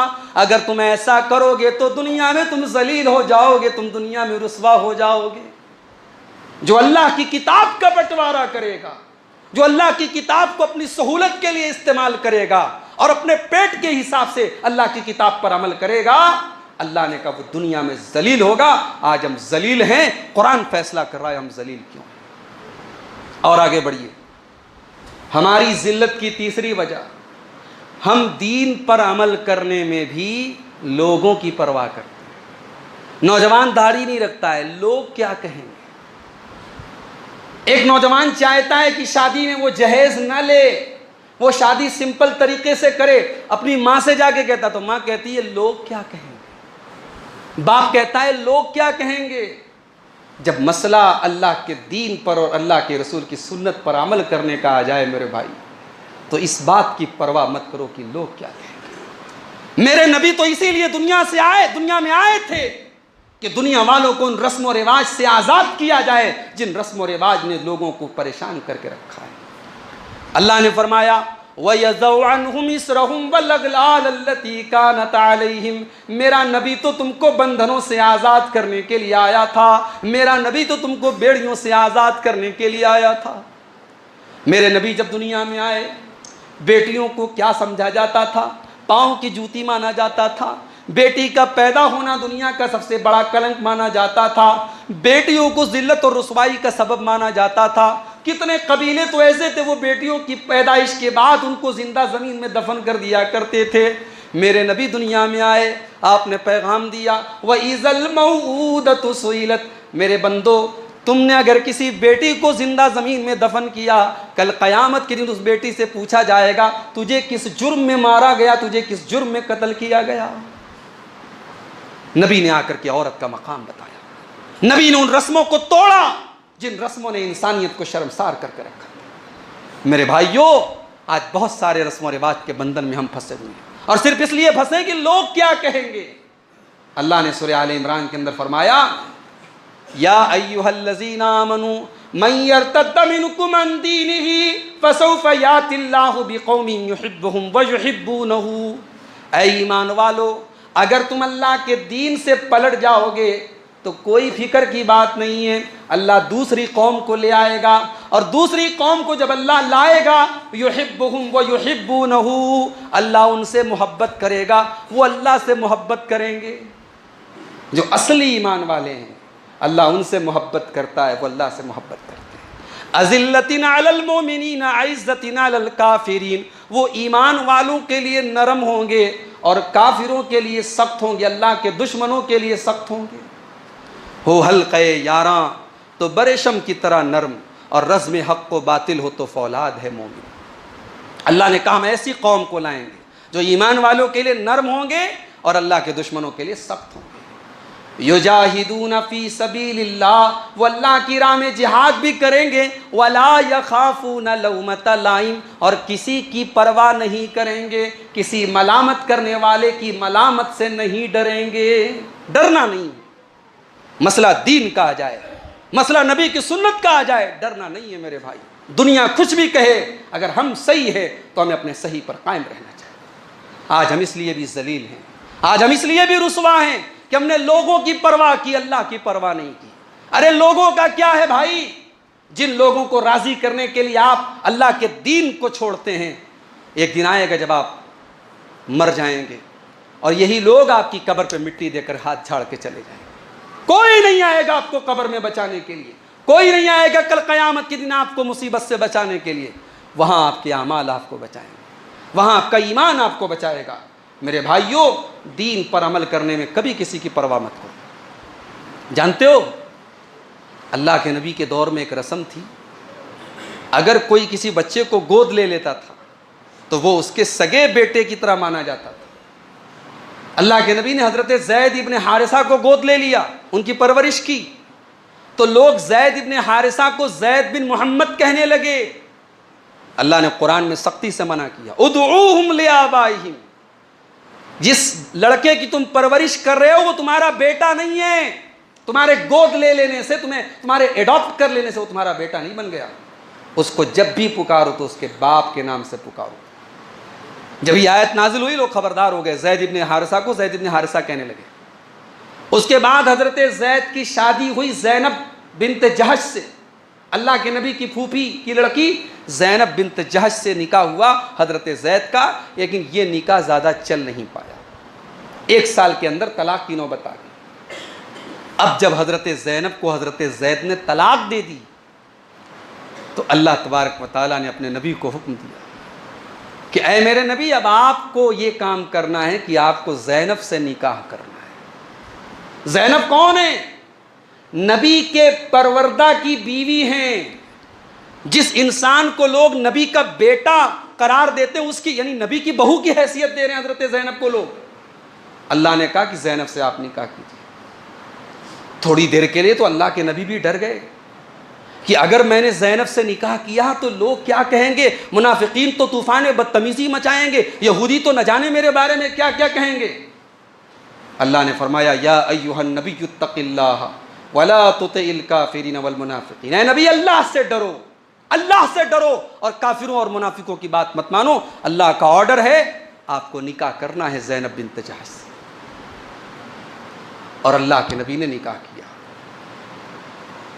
اگر تم ایسا کرو گے تو دنیا میں تم ذلیل ہو جاؤ گے، تم دنیا میں رسوا ہو جاؤ گے۔ جو اللہ کی کتاب کا بٹوارا کرے گا، جو اللہ کی کتاب کو اپنی سہولت کے لیے استعمال کرے گا اور اپنے پیٹ کے حساب سے اللہ کی کتاب پر عمل کرے گا، اللہ نے کہا وہ دنیا میں ذلیل ہوگا۔ آج ہم ذلیل ہیں، قرآن فیصلہ کر رہا ہے ہم ذلیل کیوں ہیں۔ اور آگے بڑھیے، ہماری ذلت کی تیسری وجہ، ہم دین پر عمل کرنے میں بھی لوگوں کی پرواہ کرتے ہیں۔ نوجوان داڑھی نہیں رکھتا ہے، لوگ کیا کہیں گے۔ ایک نوجوان چاہتا ہے کہ شادی میں وہ جہیز نہ لے، وہ شادی سمپل طریقے سے کرے، اپنی ماں سے جا کے کہتا تو ماں کہتی ہے لوگ کیا کہیں گے، باپ کہتا ہے لوگ کیا کہیں گے۔ جب مسئلہ اللہ کے دین پر اور اللہ کے رسول کی سنت پر عمل کرنے کا آ جائے میرے بھائی، تو اس بات کی پرواہ مت کرو کہ لوگ کیا کہیں گے۔ میرے نبی تو اسی لیے دنیا میں آئے تھے کہ دنیا والوں کو ان رسم و رواج سے آزاد کیا جائے جن رسم و رواج نے لوگوں کو پریشان کر کے رکھا ہے۔ اللہ نے فرمایا وَيَضَعُ عَنْهُمْ إِصْرَهُمْ وَالْأَغْلَالَ الَّتِي كَانَتْ عَلَيْهِمْ، میرا نبی تو تم کو بندھنوں سے آزاد کرنے کے لیے آیا تھا، میرا نبی تو تم کو بیڑیوں سے آزاد کرنے کے لیے آیا تھا۔ میرے نبی جب دنیا میں آئے، بیٹیوں کو کیا سمجھا جاتا تھا؟ پاؤں کی جوتی مانا جاتا تھا، بیٹی کا پیدا ہونا دنیا کا سب سے بڑا کلنک مانا جاتا تھا، بیٹیوں کو ذلت اور رسوائی کا سبب مانا جاتا تھا۔ کتنے قبیلے تو ایسے تھے وہ بیٹیوں کی پیدائش کے بعد ان کو زندہ زمین میں دفن کر دیا کرتے تھے۔ میرے نبی دنیا میں آئے، آپ نے پیغام دیا وَإِذَا الْمَوْءُودَةُ سُئِلَتْ، میرے بندو تم نے اگر کسی بیٹی کو زندہ زمین میں دفن کیا، کل قیامت کے دن اس بیٹی سے پوچھا جائے گا تجھے کس جرم میں مارا گیا، تجھے کس جرم میں قتل کیا گیا۔ نبی نے آ کر کے عورت کا مقام بتایا، نبی نے ان رسموں کو توڑا جن رسموں نے انسانیت کو شرمسار کر کے رکھا۔ میرے بھائیوں، آج بہت سارے رسم و رواج کے بندھن میں ہم پھنسے ہوئے ہیں، اور صرف اس لیے پھنسے کہ لوگ کیا کہیں گے۔ اللہ نے سورہ آل عمران کے اندر فرمایا یا ایھا الذین آمنوا من یرتد منکم عن دینہ فسوف یأتی اللہ بقوم یحبہم ویحبونہ، اے ایمان والو اگر تم اللہ کے دین سے پلٹ جاؤ گے تو کوئی فکر کی بات نہیں ہے، اللہ دوسری قوم کو لے آئے گا، اور دوسری قوم کو جب اللہ لائے گا یحبہم ویحبونہ، اللہ ان سے محبت کرے گا، وہ اللہ سے محبت کریں گے۔ جو اصلی ایمان والے ہیں اللہ ان سے محبت کرتا ہے، وہ اللہ سے محبت کرتے ہیں۔ اذلۃ علی المؤمنین عزۃ علی الکافرین، وہ ایمان والوں کے لیے نرم ہوں گے اور کافروں کے لیے سخت ہوں گے، اللہ کے دشمنوں کے لیے سخت ہوں گے۔ ہو حلقہ یاراں تو بریشم کی طرح نرم، اور رزم حق و باطل ہو تو فولاد ہے مومن۔ اللہ نے کہا ہم ایسی قوم کو لائیں گے جو ایمان والوں کے لیے نرم ہوں گے اور اللہ کے دشمنوں کے لیے سخت ہوں گے۔ یجاہدون فی سبیل اللہ، وہ اللہ کی راہ میں جہاد بھی کریں گے، ولا یخافون لومۃ لائم، اور کسی کی پرواہ نہیں کریں گے، کسی ملامت کرنے والے کی ملامت سے نہیں ڈریں گے۔ ڈرنا نہیں، مسئلہ دین کا آ جائے، مسئلہ نبی کی سنت کا آ جائے، ڈرنا نہیں ہے میرے بھائی۔ دنیا کچھ بھی کہے، اگر ہم صحیح ہے تو ہمیں اپنے صحیح پر قائم رہنا چاہیے۔ آج ہم اس لیے بھی ذلیل ہیں، آج ہم اس لیے بھی رسوا ہیں کہ ہم نے لوگوں کی پرواہ کی، اللہ کی پرواہ نہیں کی۔ ارے لوگوں کا کیا ہے بھائی، جن لوگوں کو راضی کرنے کے لیے آپ اللہ کے دین کو چھوڑتے ہیں، ایک دن آئے گا جب آپ مر جائیں گے اور یہی لوگ آپ کی قبر پہ مٹی دے کر ہاتھ جھاڑ کے چلے جائیں گے۔ کوئی نہیں آئے گا آپ کو قبر میں بچانے کے لیے، کوئی نہیں آئے گا کل قیامت کے دن آپ کو مصیبت سے بچانے کے لیے۔ وہاں آپ کے اعمال آپ کو بچائیں گے، وہاں آپ کا ایمان آپ کو بچائے گا۔ میرے بھائیوں، دین پر عمل کرنے میں کبھی کسی کی پرواہ مت کرو۔ جانتے ہو اللہ کے نبی کے دور میں ایک رسم تھی، اگر کوئی کسی بچے کو گود لے لیتا تھا تو وہ اس کے سگے بیٹے کی طرح مانا جاتا تھا۔ اللہ کے نبی نے حضرت زید ابن حارثہ کو گود لے لیا، ان کی پرورش کی، تو لوگ زید ابن حارثہ کو زید بن محمد کہنے لگے۔ اللہ نے قرآن میں سختی سے منع کیا، ادعوہم لآبائہم، جس لڑکے کی تم پرورش کر رہے ہو وہ تمہارا بیٹا نہیں ہے، تمہارے گود لے لینے سے، تمہارے ایڈاپٹ کر لینے سے وہ تمہارا بیٹا نہیں بن گیا۔ اس کو جب بھی پکارو تو اس کے باپ کے نام سے پکارو. جب یہ آیت نازل ہوئی لوگ خبردار ہو گئے, زید ابن حارثہ کو زید ابن حارثہ کہنے لگے. اس کے بعد حضرت زید کی شادی ہوئی زینب بنت جہش سے, اللہ کے نبی کی پھوپھی کی لڑکی زینب بنت جہش سے نکاح ہوا حضرت زید کا, لیکن یہ نکاح زیادہ چل نہیں پایا, 1 سال کے اندر طلاق کی نوبت آ گئی. اب جب حضرت زینب کو حضرت زید نے طلاق دے دی تو اللہ تبارک و تعالیٰ نے اپنے نبی کو حکم دیا کہ اے میرے نبی, اب آپ کو یہ کام کرنا ہے کہ آپ کو زینب سے نکاح کرنا ہے. زینب کون ہے؟ نبی کے پروردہ کی بیوی ہیں. جس انسان کو لوگ نبی کا بیٹا قرار دیتے ہیں اس کی, یعنی نبی کی بہو کی حیثیت دے رہے ہیں حضرت زینب کو لوگ. اللہ نے کہا کہ زینب سے آپ نکاح کیجیے. تھوڑی دیر کے لیے تو اللہ کے نبی بھی ڈر گئے کہ اگر میں نے زینب سے نکاح کیا تو لوگ کیا کہیں گے, منافقین تو طوفان بدتمیزی مچائیں گے, یہودی تو نہ جانے میرے بارے میں کیا کیا کہیں گے. اللہ نے فرمایا یا ایھا النبی اتق اللہ ولا تطع الکافرین والمنافقین, اے نبی اللہ سے ڈرو, اللہ سے ڈرو اور کافروں اور منافقوں کی بات مت مانو. اللہ کا آرڈر ہے, آپ کو نکاح کرنا ہے زینب بنت جہش سے. اور اللہ کے نبی نے نکاح کیا.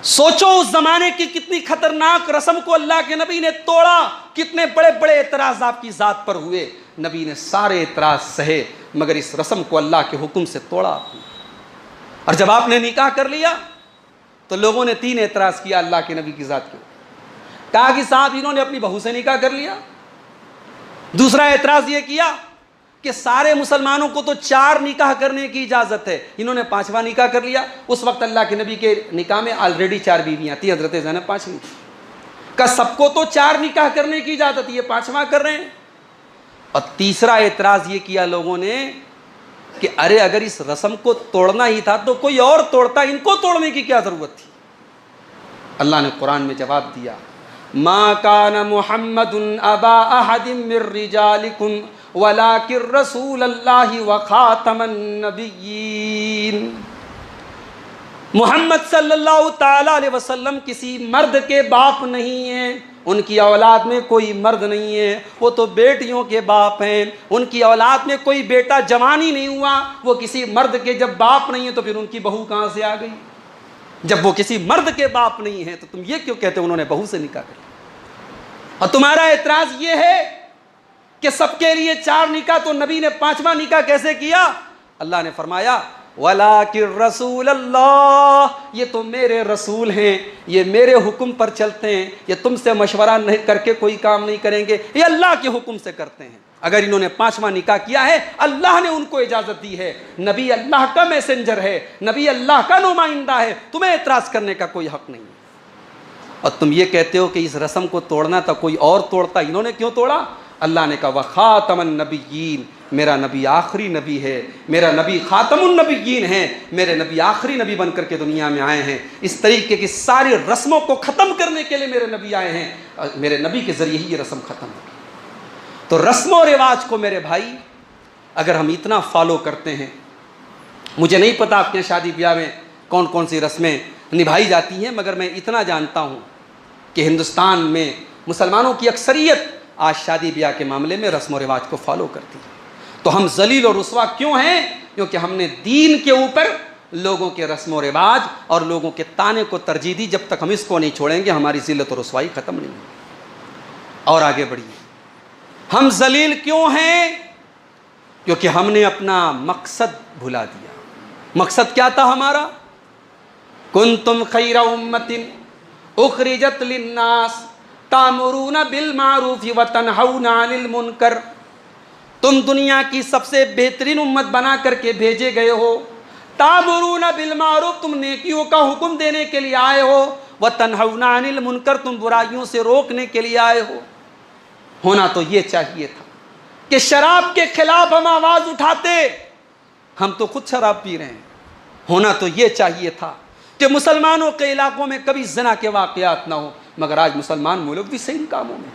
سوچو اس زمانے کی کتنی خطرناک رسم کو اللہ کے نبی نے توڑا, کتنے بڑے بڑے اعتراض آپ کی ذات پر ہوئے. نبی نے سارے اعتراض سہے مگر اس رسم کو اللہ کے حکم سے توڑا آپ نے. اور جب آپ نے نکاح کر لیا تو لوگوں نے 3 اعتراض کیا اللہ کے نبی کی ذات کے. کہا کہ صاحب انہوں نے اپنی بہو سے نکاح کر لیا. دوسرا اعتراض یہ کیا کہ سارے مسلمانوں کو تو 4 نکاح کرنے کی اجازت ہے, انہوں نے 5واں نکاح کر لیا. اس وقت اللہ کے نبی کے نکاح میں آلریڈی 4 بیویاں تھیں, حضرت زینب 5ویں. کہ سب کو تو 4 نکاح کرنے کی اجازت, یہ 5واں کر رہے ہیں. اور تیسرا اعتراض یہ کیا لوگوں نے کہ ارے اگر اس رسم کو توڑنا ہی تھا تو کوئی اور توڑتا, ان کو توڑنے کی کیا ضرورت تھی. اللہ نے قرآن میں جواب دیا ما کان محمد ابا احد من رجالکم ولکن رسول اللہ وخاتم النبیین. محمد صلی اللہ تعالی علیہ وسلم کسی مرد کے باپ نہیں ہیں, ان کی اولاد میں کوئی مرد نہیں ہے, وہ تو بیٹیوں کے باپ ہیں. ان کی اولاد میں کوئی بیٹا جوان ہی نہیں ہوا, وہ کسی مرد کے جب باپ نہیں ہے تو پھر ان کی بہو کہاں سے آ گئی. جب وہ کسی مرد کے باپ نہیں ہے تو تم یہ کیوں کہتے انہوں نے بہو سے نکاح کر لیا. اور تمہارا اعتراض یہ ہے کہ سب کے لیے 4 نکاح, تو نبی نے 5واں نکاح کیسے کیا. اللہ نے فرمایا وَلَٰكِن رسول اللہ, یہ تو میرے رسول ہیں, یہ میرے حکم پر چلتے ہیں, یہ تم سے مشورہ نہیں کر کے کوئی کام نہیں کریں گے, یہ اللہ کے حکم سے کرتے ہیں. اگر انہوں نے 5واں نکاح کیا ہے اللہ نے ان کو اجازت دی ہے, نبی اللہ کا میسنجر ہے, نبی اللہ کا نمائندہ ہے, تمہیں اعتراض کرنے کا کوئی حق نہیں. اور تم یہ کہتے ہو کہ اس رسم کو توڑنا تھا کوئی اور توڑتا, انہوں نے کیوں توڑا. اللہ نے کہا وخاتم النبیین, میرا نبی آخری نبی ہے, میرا نبی خاتم النبیین ہے, میرے نبی آخری نبی بن کر کے دنیا میں آئے ہیں. اس طریقے کی ساری رسموں کو ختم کرنے کے لیے میرے نبی آئے ہیں, اور میرے نبی کے ذریعے ہی یہ رسم ختم ہوگی. تو رسم و رواج کو میرے بھائی اگر ہم اتنا فالو کرتے ہیں, مجھے نہیں پتا آپ کے شادی بیاہ میں کون کون سی رسمیں نبھائی جاتی ہیں, مگر میں اتنا جانتا ہوں کہ ہندوستان میں مسلمانوں کی اکثریت آج شادی بیاہ کے معاملے میں رسم و رواج کو فالو کرتی ہے. تو ہم ذلیل و رسوا کیوں ہیں؟ کیونکہ ہم نے دین کے اوپر لوگوں کے رسم و رواج اور لوگوں کے تانے کو ترجیح دی. جب تک ہم اس کو نہیں چھوڑیں گے ہماری ذلت و رسوائی ختم نہیں ہوگی. اور آگے بڑھیے. ہم ذلیل کیوں ہیں؟ کیونکہ ہم نے اپنا مقصد بھلا دیا. مقصد کیا تھا ہمارا؟ کنتم خیر امۃ اخرجت للناس تامرون بالمعروف وتنہون عن المنکر. تم دنیا کی سب سے بہترین امت بنا کر کے بھیجے گئے ہو. تامرون بالمعروف, تم نیکیوں کا حکم دینے کے لیے آئے ہو. وتنہون عن المنکر, تم برائیوں سے روکنے کے لیے آئے ہو. ہونا تو یہ چاہیے تھا کہ شراب کے خلاف ہم آواز اٹھاتے, ہم تو خود شراب پی رہے ہیں. ہونا تو یہ چاہیے تھا کہ مسلمانوں کے علاقوں میں کبھی زنا کے واقعات نہ ہو, مگر آج مسلمان ملک بھی صحیح کاموں میں,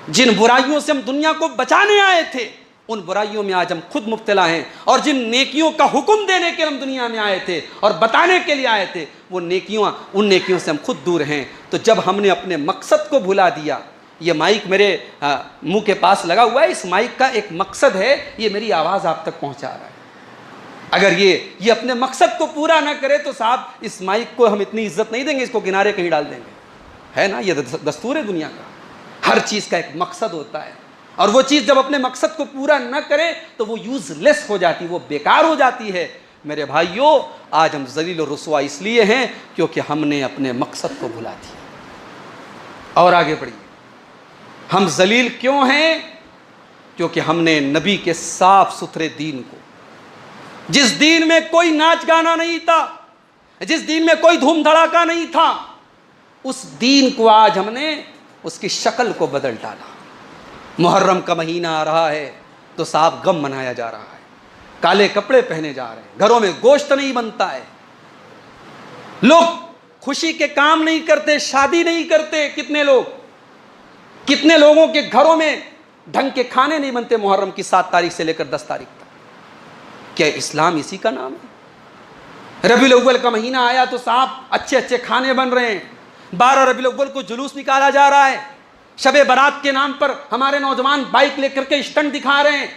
جن برائیوں سے ہم دنیا کو بچانے آئے تھے ان برائیوں میں آج ہم خود مبتلا ہیں، اور جن نیکیوں کا حکم دینے کے ہم دنیا میں آئے تھے اور بتانے کے لیے آئے تھے، وہ نیکیاں، ان نیکیوں سے ہم خود دور ہیں۔ تو جب ہم نے اپنے مقصد کو بھلا دیا، یہ مائک میرے منہ کے پاس لگا ہوا ہے، اس مائک کا ایک مقصد ہے، یہ میری آواز آپ تک پہنچا رہا ہے۔ اگر یہ اپنے مقصد کو پورا نہ کرے تو صاحب اس مائک کو ہم اتنی عزت نہیں دیں گے، اس کو کنارے کہیں ڈال دیں گے، ہے نا؟ یہ دستور ہے دنیا کا، ہر چیز کا ایک مقصد ہوتا ہے، اور وہ چیز جب اپنے مقصد کو پورا نہ کرے تو وہ یوز لیس ہو جاتی، وہ بیکار ہو جاتی ہے۔ میرے بھائیوں، آج ہم ذلیل و رسوا اس لیے ہیں کیونکہ ہم نے اپنے مقصد کو بھلا دیا۔ اور آگے بڑھیے، ہم ذلیل کیوں ہیں؟ کیونکہ ہم نے نبی کے صاف ستھرے دین کو، جس دین میں کوئی ناچ گانا نہیں تھا، جس دین میں کوئی دھوم دھڑاکا نہیں تھا، اس دین کو آج ہم نے اس کی شکل کو بدل ڈالا۔ محرم کا مہینہ آ رہا ہے تو صاحب غم منایا جا رہا ہے، کالے کپڑے پہنے جا رہے ہیں، گھروں میں گوشت نہیں بنتا ہے، لوگ خوشی کے کام نہیں کرتے، شادی نہیں کرتے، کتنے لوگوں کے گھروں میں ڈھنگ کے کھانے نہیں بنتے محرم کی 7 تاریخ سے لے کر 10 تاریخ تک۔ کیا اسلام اسی کا نام ہے؟ ربیع الاول کا مہینہ آیا تو صاحب اچھے کھانے بن رہے ہیں، 12 ربیع الاول کو جلوس نکالا جا رہا ہے، شب برات کے نام پر ہمارے نوجوان بائک لے کر کے اسٹنٹ دکھا رہے ہیں،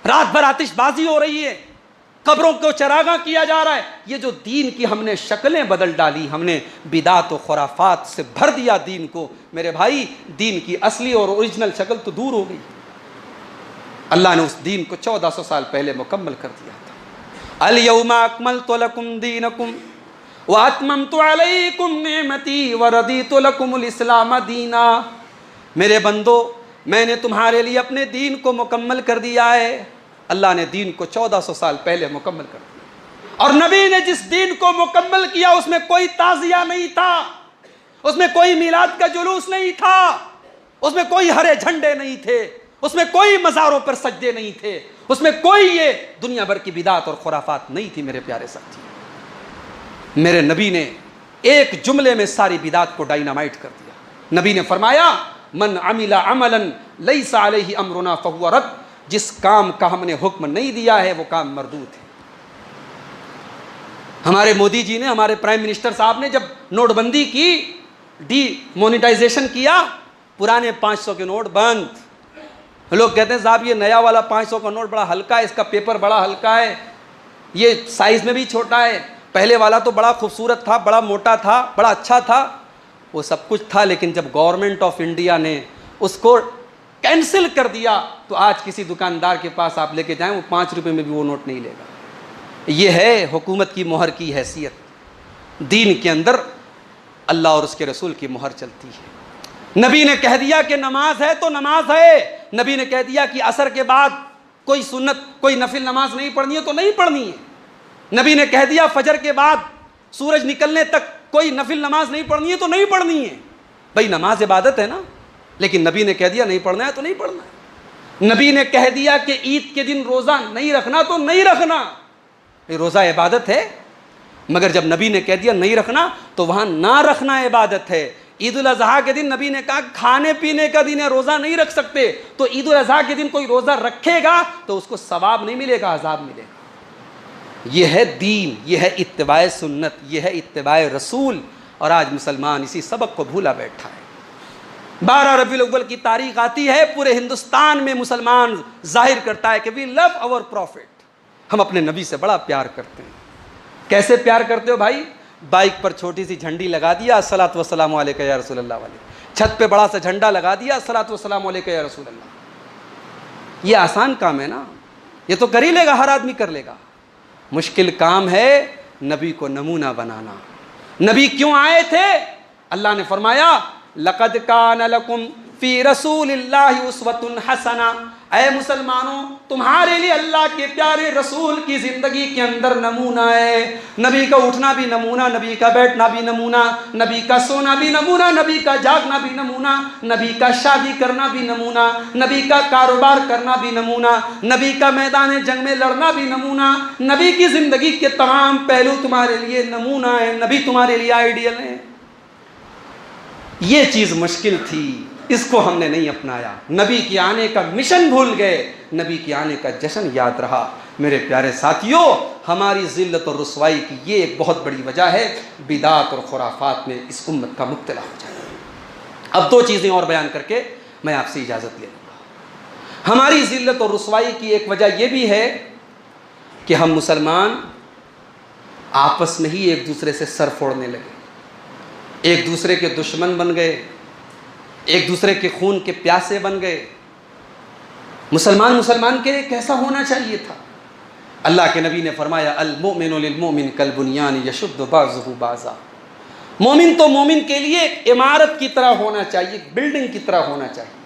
رات بھر آتش بازی ہو رہی ہے، قبروں کو چراغاں کیا جا رہا ہے۔ یہ جو دین کی ہم نے شکلیں بدل ڈالی، ہم نے بدعت و خرافات سے بھر دیا دین کو، میرے بھائی دین کی اصلی اور اوریجنل شکل تو دور ہو گئی۔ اللہ نے اس دین کو 1400 سال پہلے مکمل کر دیا تھا۔ الیوم اکملت لکم دینکم واتممت علیکم نعمتی ورضیت لکم الاسلام دینا۔ میرے بندو، میں نے تمہارے لیے اپنے دین کو مکمل کر دیا ہے۔ اللہ نے دین کو 1400 سال پہلے مکمل کر دیا، اور نبی نے جس دین کو مکمل کیا اس میں کوئی تعزیہ نہیں تھا، اس میں کوئی میلاد کا جلوس نہیں تھا، اس میں کوئی ہرے جھنڈے نہیں تھے، اس میں کوئی مزاروں پر سجدے نہیں تھے، اس میں کوئی یہ دنیا بھر کی بدعت اور خرافات نہیں تھی۔ میرے پیارے ساتھی، میرے نبی نے ایک جملے میں ساری بدعت کو ڈائنامائٹ کر دیا۔ نبی نے فرمایا، من عمل عملا لیس علیہ امرنا فہو رد۔ جس کام کا ہم نے حکم نہیں دیا ہے وہ کام مردود ہے۔ ہمارے مودی جی نے، ہمارے پرائم منسٹر صاحب نے جب نوٹ بندی کی، ڈی مونیٹائزیشن کیا، پرانے 500 کے نوٹ بند۔ لوگ کہتے ہیں صاحب یہ نیا والا 500 کا نوٹ بڑا ہلکا ہے، اس کا پیپر بڑا ہلکا ہے، یہ سائز میں بھی چھوٹا ہے، پہلے والا تو بڑا خوبصورت تھا، بڑا موٹا تھا، بڑا اچھا تھا۔ وہ سب کچھ تھا، لیکن جب گورنمنٹ آف انڈیا نے اس کو کینسل کر دیا تو آج کسی دکاندار کے پاس آپ لے کے جائیں، وہ 5 روپے میں بھی وہ نوٹ نہیں لے گا۔ یہ ہے حکومت کی مہر کی حیثیت۔ دین کے اندر اللہ اور اس کے رسول کی مہر چلتی ہے۔ نبی نے کہہ دیا کہ نماز ہے تو نماز ہے، نبی نے کہہ دیا کہ عصر کے بعد کوئی سنت، کوئی نفل نماز نہیں پڑھنی ہے تو نہیں پڑھنی ہے۔ نبی نے کہہ دیا فجر کے بعد سورج نکلنے تک کوئی نفل نماز نہیں پڑھنی ہے تو نہیں پڑھنی ہے۔ بھائی نماز عبادت ہے نا، لیکن نبی نے کہہ دیا نہیں پڑھنا ہے تو نہیں پڑھنا ہے۔ نبی نے کہہ دیا کہ عید کے دن روزہ نہیں رکھنا تو نہیں رکھنا۔ روزہ عبادت ہے، مگر جب نبی نے کہہ دیا نہیں رکھنا تو وہاں نہ رکھنا عبادت ہے۔ عید الاضحیٰ کے دن نبی نے کہا کھانے پینے کا دن ہے، روزہ نہیں رکھ سکتے، تو عید الاضحیٰ کے دن کوئی روزہ رکھے گا تو اس کو ثواب نہیں ملے گا، عذاب ملے گا۔ یہ ہے دین، یہ ہے اتباع سنت، یہ ہے اتباع رسول، اور آج مسلمان اسی سبق کو بھولا بیٹھا ہے۔ 12 ربیع الاول کی تاریخ آتی ہے، پورے ہندوستان میں مسلمان ظاہر کرتا ہے کہ وی لو اور پروفٹ، ہم اپنے نبی سے بڑا پیار کرتے ہیں۔ کیسے پیار کرتے ہو بھائی؟ بائک پر چھوٹی سی جھنڈی لگا دیا، الصلاۃ والسلام علیک یا رسول اللہ والے، چھت پہ بڑا سا جھنڈا لگا دیا، الصلاۃ والسلام علیک یا رسول اللہ۔ یہ آسان کام ہے نا، یہ تو کر ہی لے گا، ہر آدمی کر لے گا۔ مشکل کام ہے نبی کو نمونہ بنانا۔ نبی کیوں آئے تھے؟ اللہ نے فرمایا لقد کان لکم فی رسول اللہ اسوۃ حسنہ۔ اے مسلمانوں، تمہارے لیے اللہ کے پیارے رسول کی زندگی کے اندر نمونہ ہے۔ نبی کا اٹھنا بھی نمونہ، نبی کا بیٹھنا بھی نمونہ، نبی کا سونا بھی نمونہ، نبی کا جاگنا بھی نمونہ، نبی کا شادی کرنا بھی نمونہ، نبی کا کاروبار کرنا بھی نمونہ، نبی کا میدان جنگ میں لڑنا بھی نمونہ۔ نبی کی زندگی کے تمام پہلو تمہارے لیے نمونہ ہے، نبی تمہارے لیے آئیڈیل ہے۔ یہ چیز مشکل تھی، اس کو ہم نے نہیں اپنایا، نبی کے آنے کا مشن بھول گئے، نبی کے آنے کا جشن یاد رہا۔ میرے پیارے ساتھیوں، ہماری ذلت اور رسوائی کی یہ ایک بہت بڑی وجہ ہے، بدعات اور خرافات میں اس امت کا مبتلا ہو جانا۔ اب دو چیزیں اور بیان کر کے میں آپ سے اجازت لے لوں گا۔ ہماری ذلت اور رسوائی کی ایک وجہ یہ بھی ہے کہ ہم مسلمان آپس میں ہی ایک دوسرے سے سر پھوڑنے لگے، ایک دوسرے کے دشمن بن گئے، ایک دوسرے کے خون کے پیاسے بن گئے۔ مسلمان کے لیے کیسا ہونا چاہیے تھا؟ اللہ کے نبی نے فرمایا المؤمن للمؤمن کالبنیان یشد بعضہ بعضا، مومن تو مومن کے لیے ایک عمارت کی طرح ہونا چاہیے، ایک بلڈنگ کی طرح ہونا چاہیے۔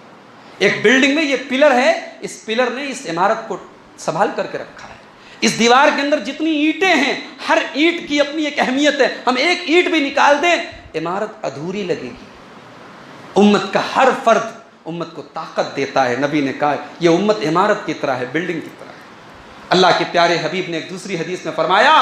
ایک بلڈنگ میں یہ پلر ہے، اس پلر نے اس عمارت کو سنبھال کر کے رکھا ہے۔ اس دیوار کے اندر جتنی اینٹیں ہیں، ہر اینٹ کی اپنی ایک اہمیت ہے، ہم ایک اینٹ بھی نکال دیں عمارت ادھوری لگے گی۔ امت کا ہر فرد امت کو طاقت دیتا ہے۔ نبی نے کہا یہ امت عمارت کی طرح ہے، بلڈنگ کی طرح ہے۔ اللہ کے پیارے حبیب نے ایک دوسری حدیث میں فرمایا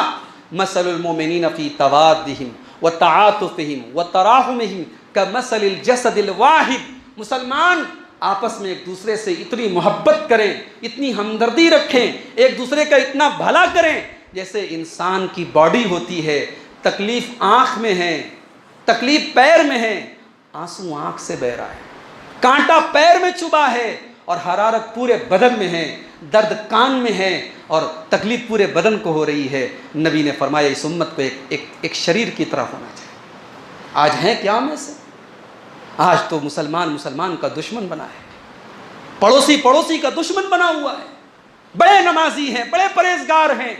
مثل المؤمنین فی توادہم وتعاطفہم وتراحمہم کمثل الجسد الواحد، مسلمان آپس میں ایک دوسرے سے اتنی محبت کریں، اتنی ہمدردی رکھیں، ایک دوسرے کا اتنا بھلا کریں جیسے انسان کی باڈی ہوتی ہے، تکلیف آنکھ میں ہے، تکلیف پیر میں ہے، آنسو آنکھ سے بہ رہا ہے، کانٹا پیر میں چبھا ہے اور حرارت پورے بدن میں ہے، درد کان میں ہے اور تکلیف پورے بدن کو ہو رہی ہے۔ نبی نے فرمایا اس امت کو ایک شریر کی طرح ہونا چاہیے۔ آج ہیں کیا میں سے؟ آج تو مسلمان کا دشمن بنا ہے، پڑوسی کا دشمن بنا ہوا ہے۔ بڑے نمازی ہیں، بڑے پرہیزگار ہیں،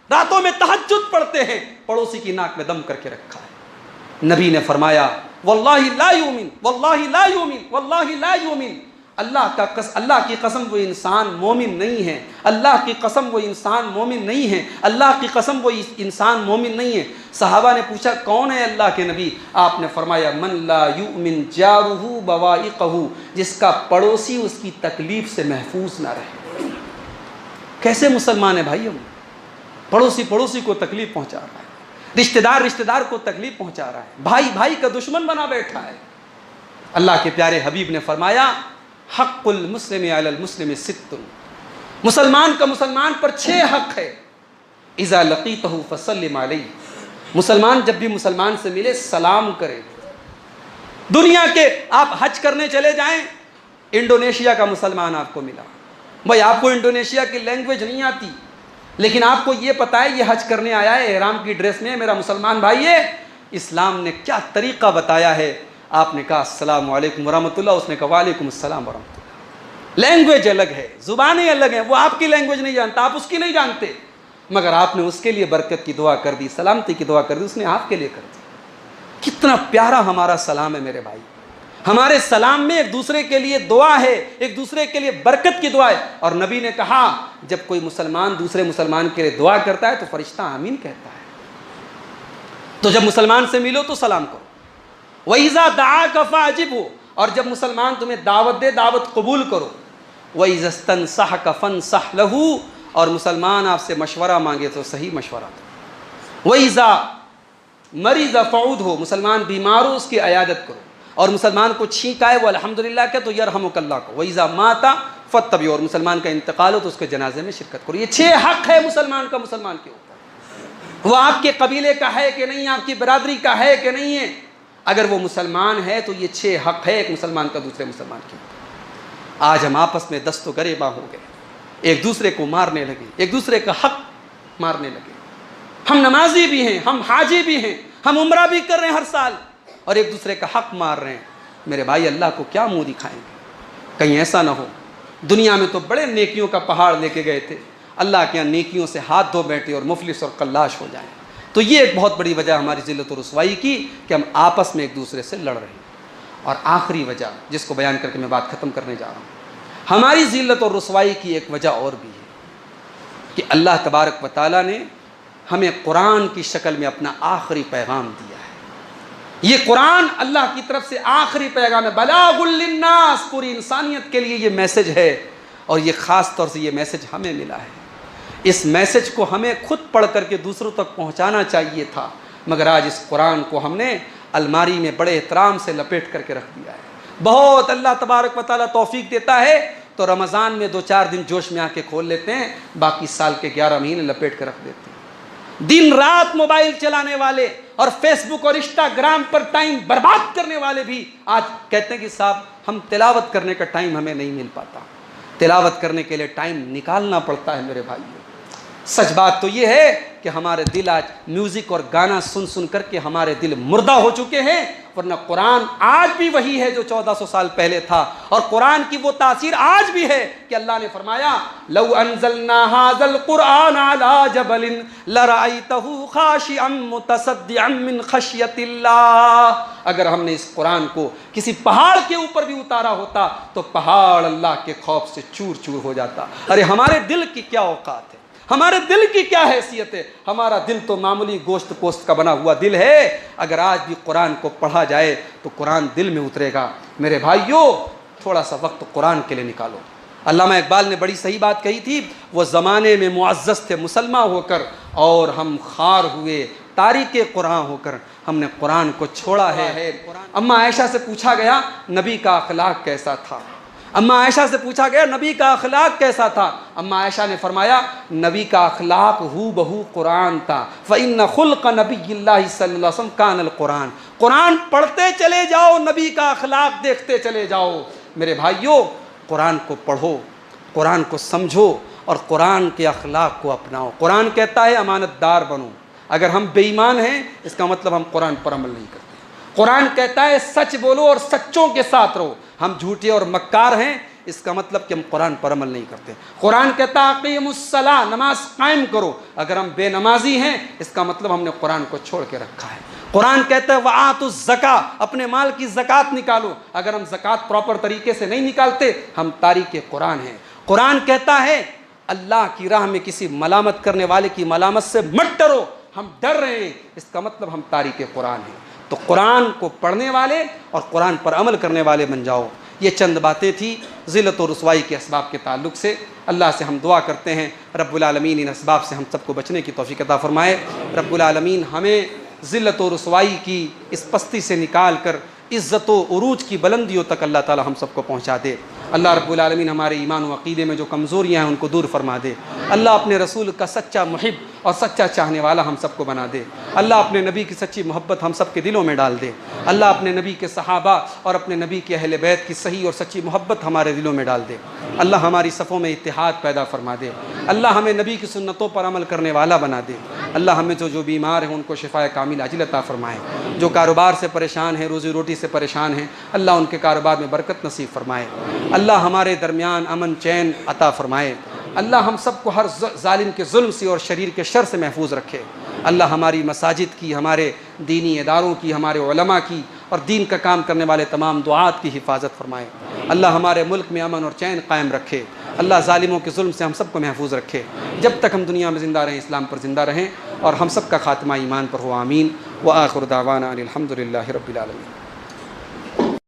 راتوں میں تہجد پڑھتے ہیں، پڑوسی کی ناک میں دم کر کے رکھا ہے۔ نبی نے فرمایا واللہ لا یؤمن، واللہ لا یؤمن، واللہ لا یؤمن، اللہ کی قسم وہ انسان مومن نہیں ہے، اللہ کی قسم وہ انسان مومن نہیں ہے، اللہ کی قسم وہ انسان مومن نہیں ہے۔ صحابہ نے پوچھا کون ہے اللہ کے نبی؟ آپ نے فرمایا من لا یؤمن جارہ بوائقہ، جس کا پڑوسی اس کی تکلیف سے محفوظ نہ رہے۔ کیسے مسلمان ہیں بھائی ہم؟ پڑوسی کو تکلیف پہنچا رہا ہے، رشتہ دار کو تکلیف پہنچا رہا ہے، بھائی کا دشمن بنا بیٹھا ہے۔ اللہ کے پیارے حبیب نے فرمایا حق المسلم علی المسلم ست، مسلمان کا مسلمان پر 6 حق ہے۔ اذا لقیتہ فسلم علیہ، مسلمان جب بھی مسلمان سے ملے سلام کرے۔ دنیا کے آپ حج کرنے چلے جائیں، انڈونیشیا کا مسلمان آپ کو ملا، بھائی آپ کو انڈونیشیا کی لینگویج نہیں آتی، لیکن آپ کو یہ پتا ہے یہ حج کرنے آیا ہے احرام کی ڈریس میں، میرا مسلمان بھائی ہے، اسلام نے کیا طریقہ بتایا ہے۔ آپ نے کہا السلام علیکم ورحمۃ اللہ، اس نے کہا وعلیکم السلام ورحمۃ اللہ۔ لینگویج الگ ہے، زبانیں الگ ہیں، وہ آپ کی لینگویج نہیں جانتا، آپ اس کی نہیں جانتے، مگر آپ نے اس کے لیے برکت کی دعا کر دی، سلامتی کی دعا کر دی، اس نے آپ کے لیے کر دی۔ کتنا پیارا ہمارا سلام ہے میرے بھائی۔ ہمارے سلام میں ایک دوسرے کے لیے دعا ہے، ایک دوسرے کے لیے برکت کی دعا ہے۔ اور نبی نے کہا جب کوئی مسلمان دوسرے مسلمان کے لیے دعا کرتا ہے تو فرشتہ آمین کہتا ہے۔ تو جب مسلمان سے ملو تو سلام کرو۔ وَإِذَا دَعَاكَ فَأَجِبْهُ، اور جب مسلمان تمہیں دعوت دے دعوت قبول کرو۔ وَإِذَا اسْتَنصَحَكَ فَانصَحْ لَهُ، اور مسلمان آپ سے مشورہ مانگے تو صحیح مشورہ دو۔ وَإِذَا مَرِضَ فَعُودْهُ، مسلمان بیمار ہو اس کی عیادت کرو، اور مسلمان کو چھینک آئے وہ الحمدللہ کہ تو یرحمک اللہ کو۔ وَإِذَا مَاتَ فَاتَّبِعُوهُ، اور مسلمان کا انتقال ہو تو اس کے جنازے میں شرکت کرو۔ یہ 6 حق ہے مسلمان کا مسلمان کے اوپر۔ وہ آپ کے قبیلے کا ہے کہ نہیں، آپ کی برادری کا ہے کہ نہیں ہے، اگر وہ مسلمان ہے تو یہ 6 حق ہے ایک مسلمان کا دوسرے مسلمان کے اوپر۔ آج ہم آپس میں دست و گریباں ہو گئے، ایک دوسرے کو مارنے لگے، ایک دوسرے کا حق مارنے لگے۔ ہم نمازی بھی ہیں، ہم حاجی بھی ہیں، ہم عمرہ بھی کر رہے ہیں ہر سال، اور ایک دوسرے کا حق مار رہے ہیں۔ میرے بھائی اللہ کو کیا منہ دکھائیں گے؟ کہیں ایسا نہ ہو دنیا میں تو بڑے نیکیوں کا پہاڑ لے کے گئے تھے، اللہ کے یہاں نیکیوں سے ہاتھ دھو بیٹھے اور مفلس اور قلاش ہو جائیں۔ تو یہ ایک بہت بڑی وجہ ہماری ذلت و رسوائی کی کہ ہم آپس میں ایک دوسرے سے لڑ رہے ہیں۔ اور آخری وجہ جس کو بیان کر کے میں بات ختم کرنے جا رہا ہوں، ہماری ذلت اور رسوائی کی ایک وجہ اور بھی ہے کہ اللہ تبارک و تعالیٰ نے ہمیں قرآن کی شکل میں اپنا آخری پیغام دیا ہے۔ یہ قرآن اللہ کی طرف سے آخری پیغام ہے، بلاغ للناس، پوری انسانیت کے لیے یہ میسج ہے، اور یہ خاص طور سے یہ میسج ہمیں ملا ہے۔ اس میسج کو ہمیں خود پڑھ کر کے دوسروں تک پہنچانا چاہیے تھا، مگر آج اس قرآن کو ہم نے الماری میں بڑے احترام سے لپیٹ کر کے رکھ دیا ہے۔ بہت اللہ تبارک و تعالیٰ توفیق دیتا ہے تو رمضان میں 2-4 دن جوش میں آ کے کھول لیتے ہیں، باقی سال کے 11 مہینے لپیٹ کے رکھ دیتے ہیں۔ دن رات موبائل چلانے والے اور فیس بک اور انسٹاگرام پر ٹائم برباد کرنے والے بھی آج کہتے ہیں کہ صاحب ہم تلاوت کرنے کا ٹائم ہمیں نہیں مل پاتا۔ تلاوت کرنے کے لیے ٹائم نکالنا پڑتا ہے میرے بھائیوں۔ سچ بات تو یہ ہے کہ ہمارے دل آج میوزک اور گانا سن سن کر کے ہمارے دل مردہ ہو چکے ہیں، ورنہ قرآن آج بھی وہی ہے جو 1400 سال پہلے تھا، اور قرآن کی وہ تاثیر آج بھی ہے کہ اللہ نے فرمایا لو انزلنا هذا القرآن على جبل لرأيته خاشعا متصدعا من خشیۃ اللہ۔ اگر ہم نے اس قرآن کو کسی پہاڑ کے اوپر بھی اتارا ہوتا تو پہاڑ اللہ کے خوف سے چور چور ہو جاتا۔ ارے ہمارے دل کی کیا اوقات ہے، ہمارے دل کی کیا حیثیت ہے؟ ہمارا دل تو معمولی گوشت پوست کا بنا ہوا دل ہے۔ اگر آج بھی قرآن کو پڑھا جائے تو قرآن دل میں اترے گا۔ میرے بھائیوں، تھوڑا سا وقت قرآن کے لیے نکالو۔ علامہ اقبال نے بڑی صحیح بات کہی تھی، وہ زمانے میں معزز تھے مسلمان ہو کر، اور ہم خار ہوئے تاریک قرآن ہو کر، ہم نے قرآن کو چھوڑا ہے۔ اما عائشہ سے پوچھا گیا نبی کا اخلاق کیسا تھا؟ اما عائشہ سے پوچھا گیا نبی کا اخلاق کیسا تھا؟ اما عائشہ نے فرمایا نبی کا اخلاق ہو بہو قرآن تھا۔ فَإِنَّ خُلْقَ نَبِيِّ اللَّهِ صلی اللہ علیہ وسلم کان القرآن۔ قرآن پڑھتے چلے جاؤ، نبی کا اخلاق دیکھتے چلے جاؤ۔ میرے بھائیوں، قرآن کو پڑھو، قرآن کو سمجھو، اور قرآن کے اخلاق کو اپناؤ۔ قرآن کہتا ہے امانت دار بنو۔ اگر ہم بے ایمان ہیں اس کا مطلب ہم قرآن پر عمل نہیں کرتے۔ قرآن کہتا ہے سچ بولو اور سچوں کے ساتھ رہو۔ ہم جھوٹے اور مکار ہیں اس کا مطلب کہ ہم قرآن پر عمل نہیں کرتے۔ قرآن کہتا ہے اقیموا الصلاۃ، نماز قائم کرو۔ اگر ہم بے نمازی ہیں اس کا مطلب ہم نے قرآن کو چھوڑ کے رکھا ہے۔ قرآن کہتا ہے وآتوا الزکاۃ، اپنے مال کی زکوٰۃ نکالو۔ اگر ہم زکوٰۃ پراپر طریقے سے نہیں نکالتے ہم تاریک قرآن ہیں۔ قرآن کہتا ہے اللہ کی راہ میں کسی ملامت کرنے والے کی ملامت سے مت ڈرو، ہم ڈر رہے ہیں اس کا مطلب ہم تاریک قرآن ہیں۔ تو قرآن کو پڑھنے والے اور قرآن پر عمل کرنے والے بن جاؤ۔ یہ چند باتیں تھیں ذلت و رسوائی کے اسباب کے تعلق سے۔ اللہ سے ہم دعا کرتے ہیں رب العالمین ان اسباب سے ہم سب کو بچنے کی توفیق عطا فرمائے۔ رب العالمین ہمیں ذلت و رسوائی کی اس پستی سے نکال کر عزت و عروج کی بلندیوں تک اللہ تعالی ہم سب کو پہنچا دے۔ اللہ رب العالمین ہمارے ایمان و عقیدے میں جو کمزوریاں ہیں ان کو دور فرما دے۔ اللہ اپنے رسول کا سچا محب اور سچا چاہنے والا ہم سب کو بنا دے۔ اللہ اپنے نبی کی سچی محبت ہم سب کے دلوں میں ڈال دے۔ اللہ اپنے نبی کے صحابہ اور اپنے نبی کے اہل بیت کی صحیح اور سچی محبت ہمارے دلوں میں ڈال دے۔ اللہ ہماری صفوں میں اتحاد پیدا فرما دے۔ اللہ ہمیں نبی کی سنتوں پر عمل کرنے والا بنا دے۔ اللہ ہمیں جو بیمار ہیں ان کو شفائے کامل عاجل عطا فرمائے۔ جو کاروبار سے پریشان ہیں، روزی روٹی سے پریشان ہیں، اللہ ان کے کاروبار میں برکت نصیب فرمائے۔ اللہ ہمارے درمیان امن چین عطا فرمائے۔ اللہ ہم سب کو ہر ظالم کے ظلم سے اور شریر کے شر سے محفوظ رکھے۔ اللہ ہماری مساجد کی، ہمارے دینی اداروں کی، ہمارے علماء کی اور دین کا کام کرنے والے تمام دعات کی حفاظت فرمائے۔ اللہ ہمارے ملک میں امن اور چین قائم رکھے۔ اللہ ظالموں کے ظلم سے ہم سب کو محفوظ رکھے۔ جب تک ہم دنیا میں زندہ رہیں اسلام پر زندہ رہیں، اور ہم سب کا خاتمہ ایمان پر ہو، آمین۔ وآخر دعوانا ان الحمد للہ رب العالمین۔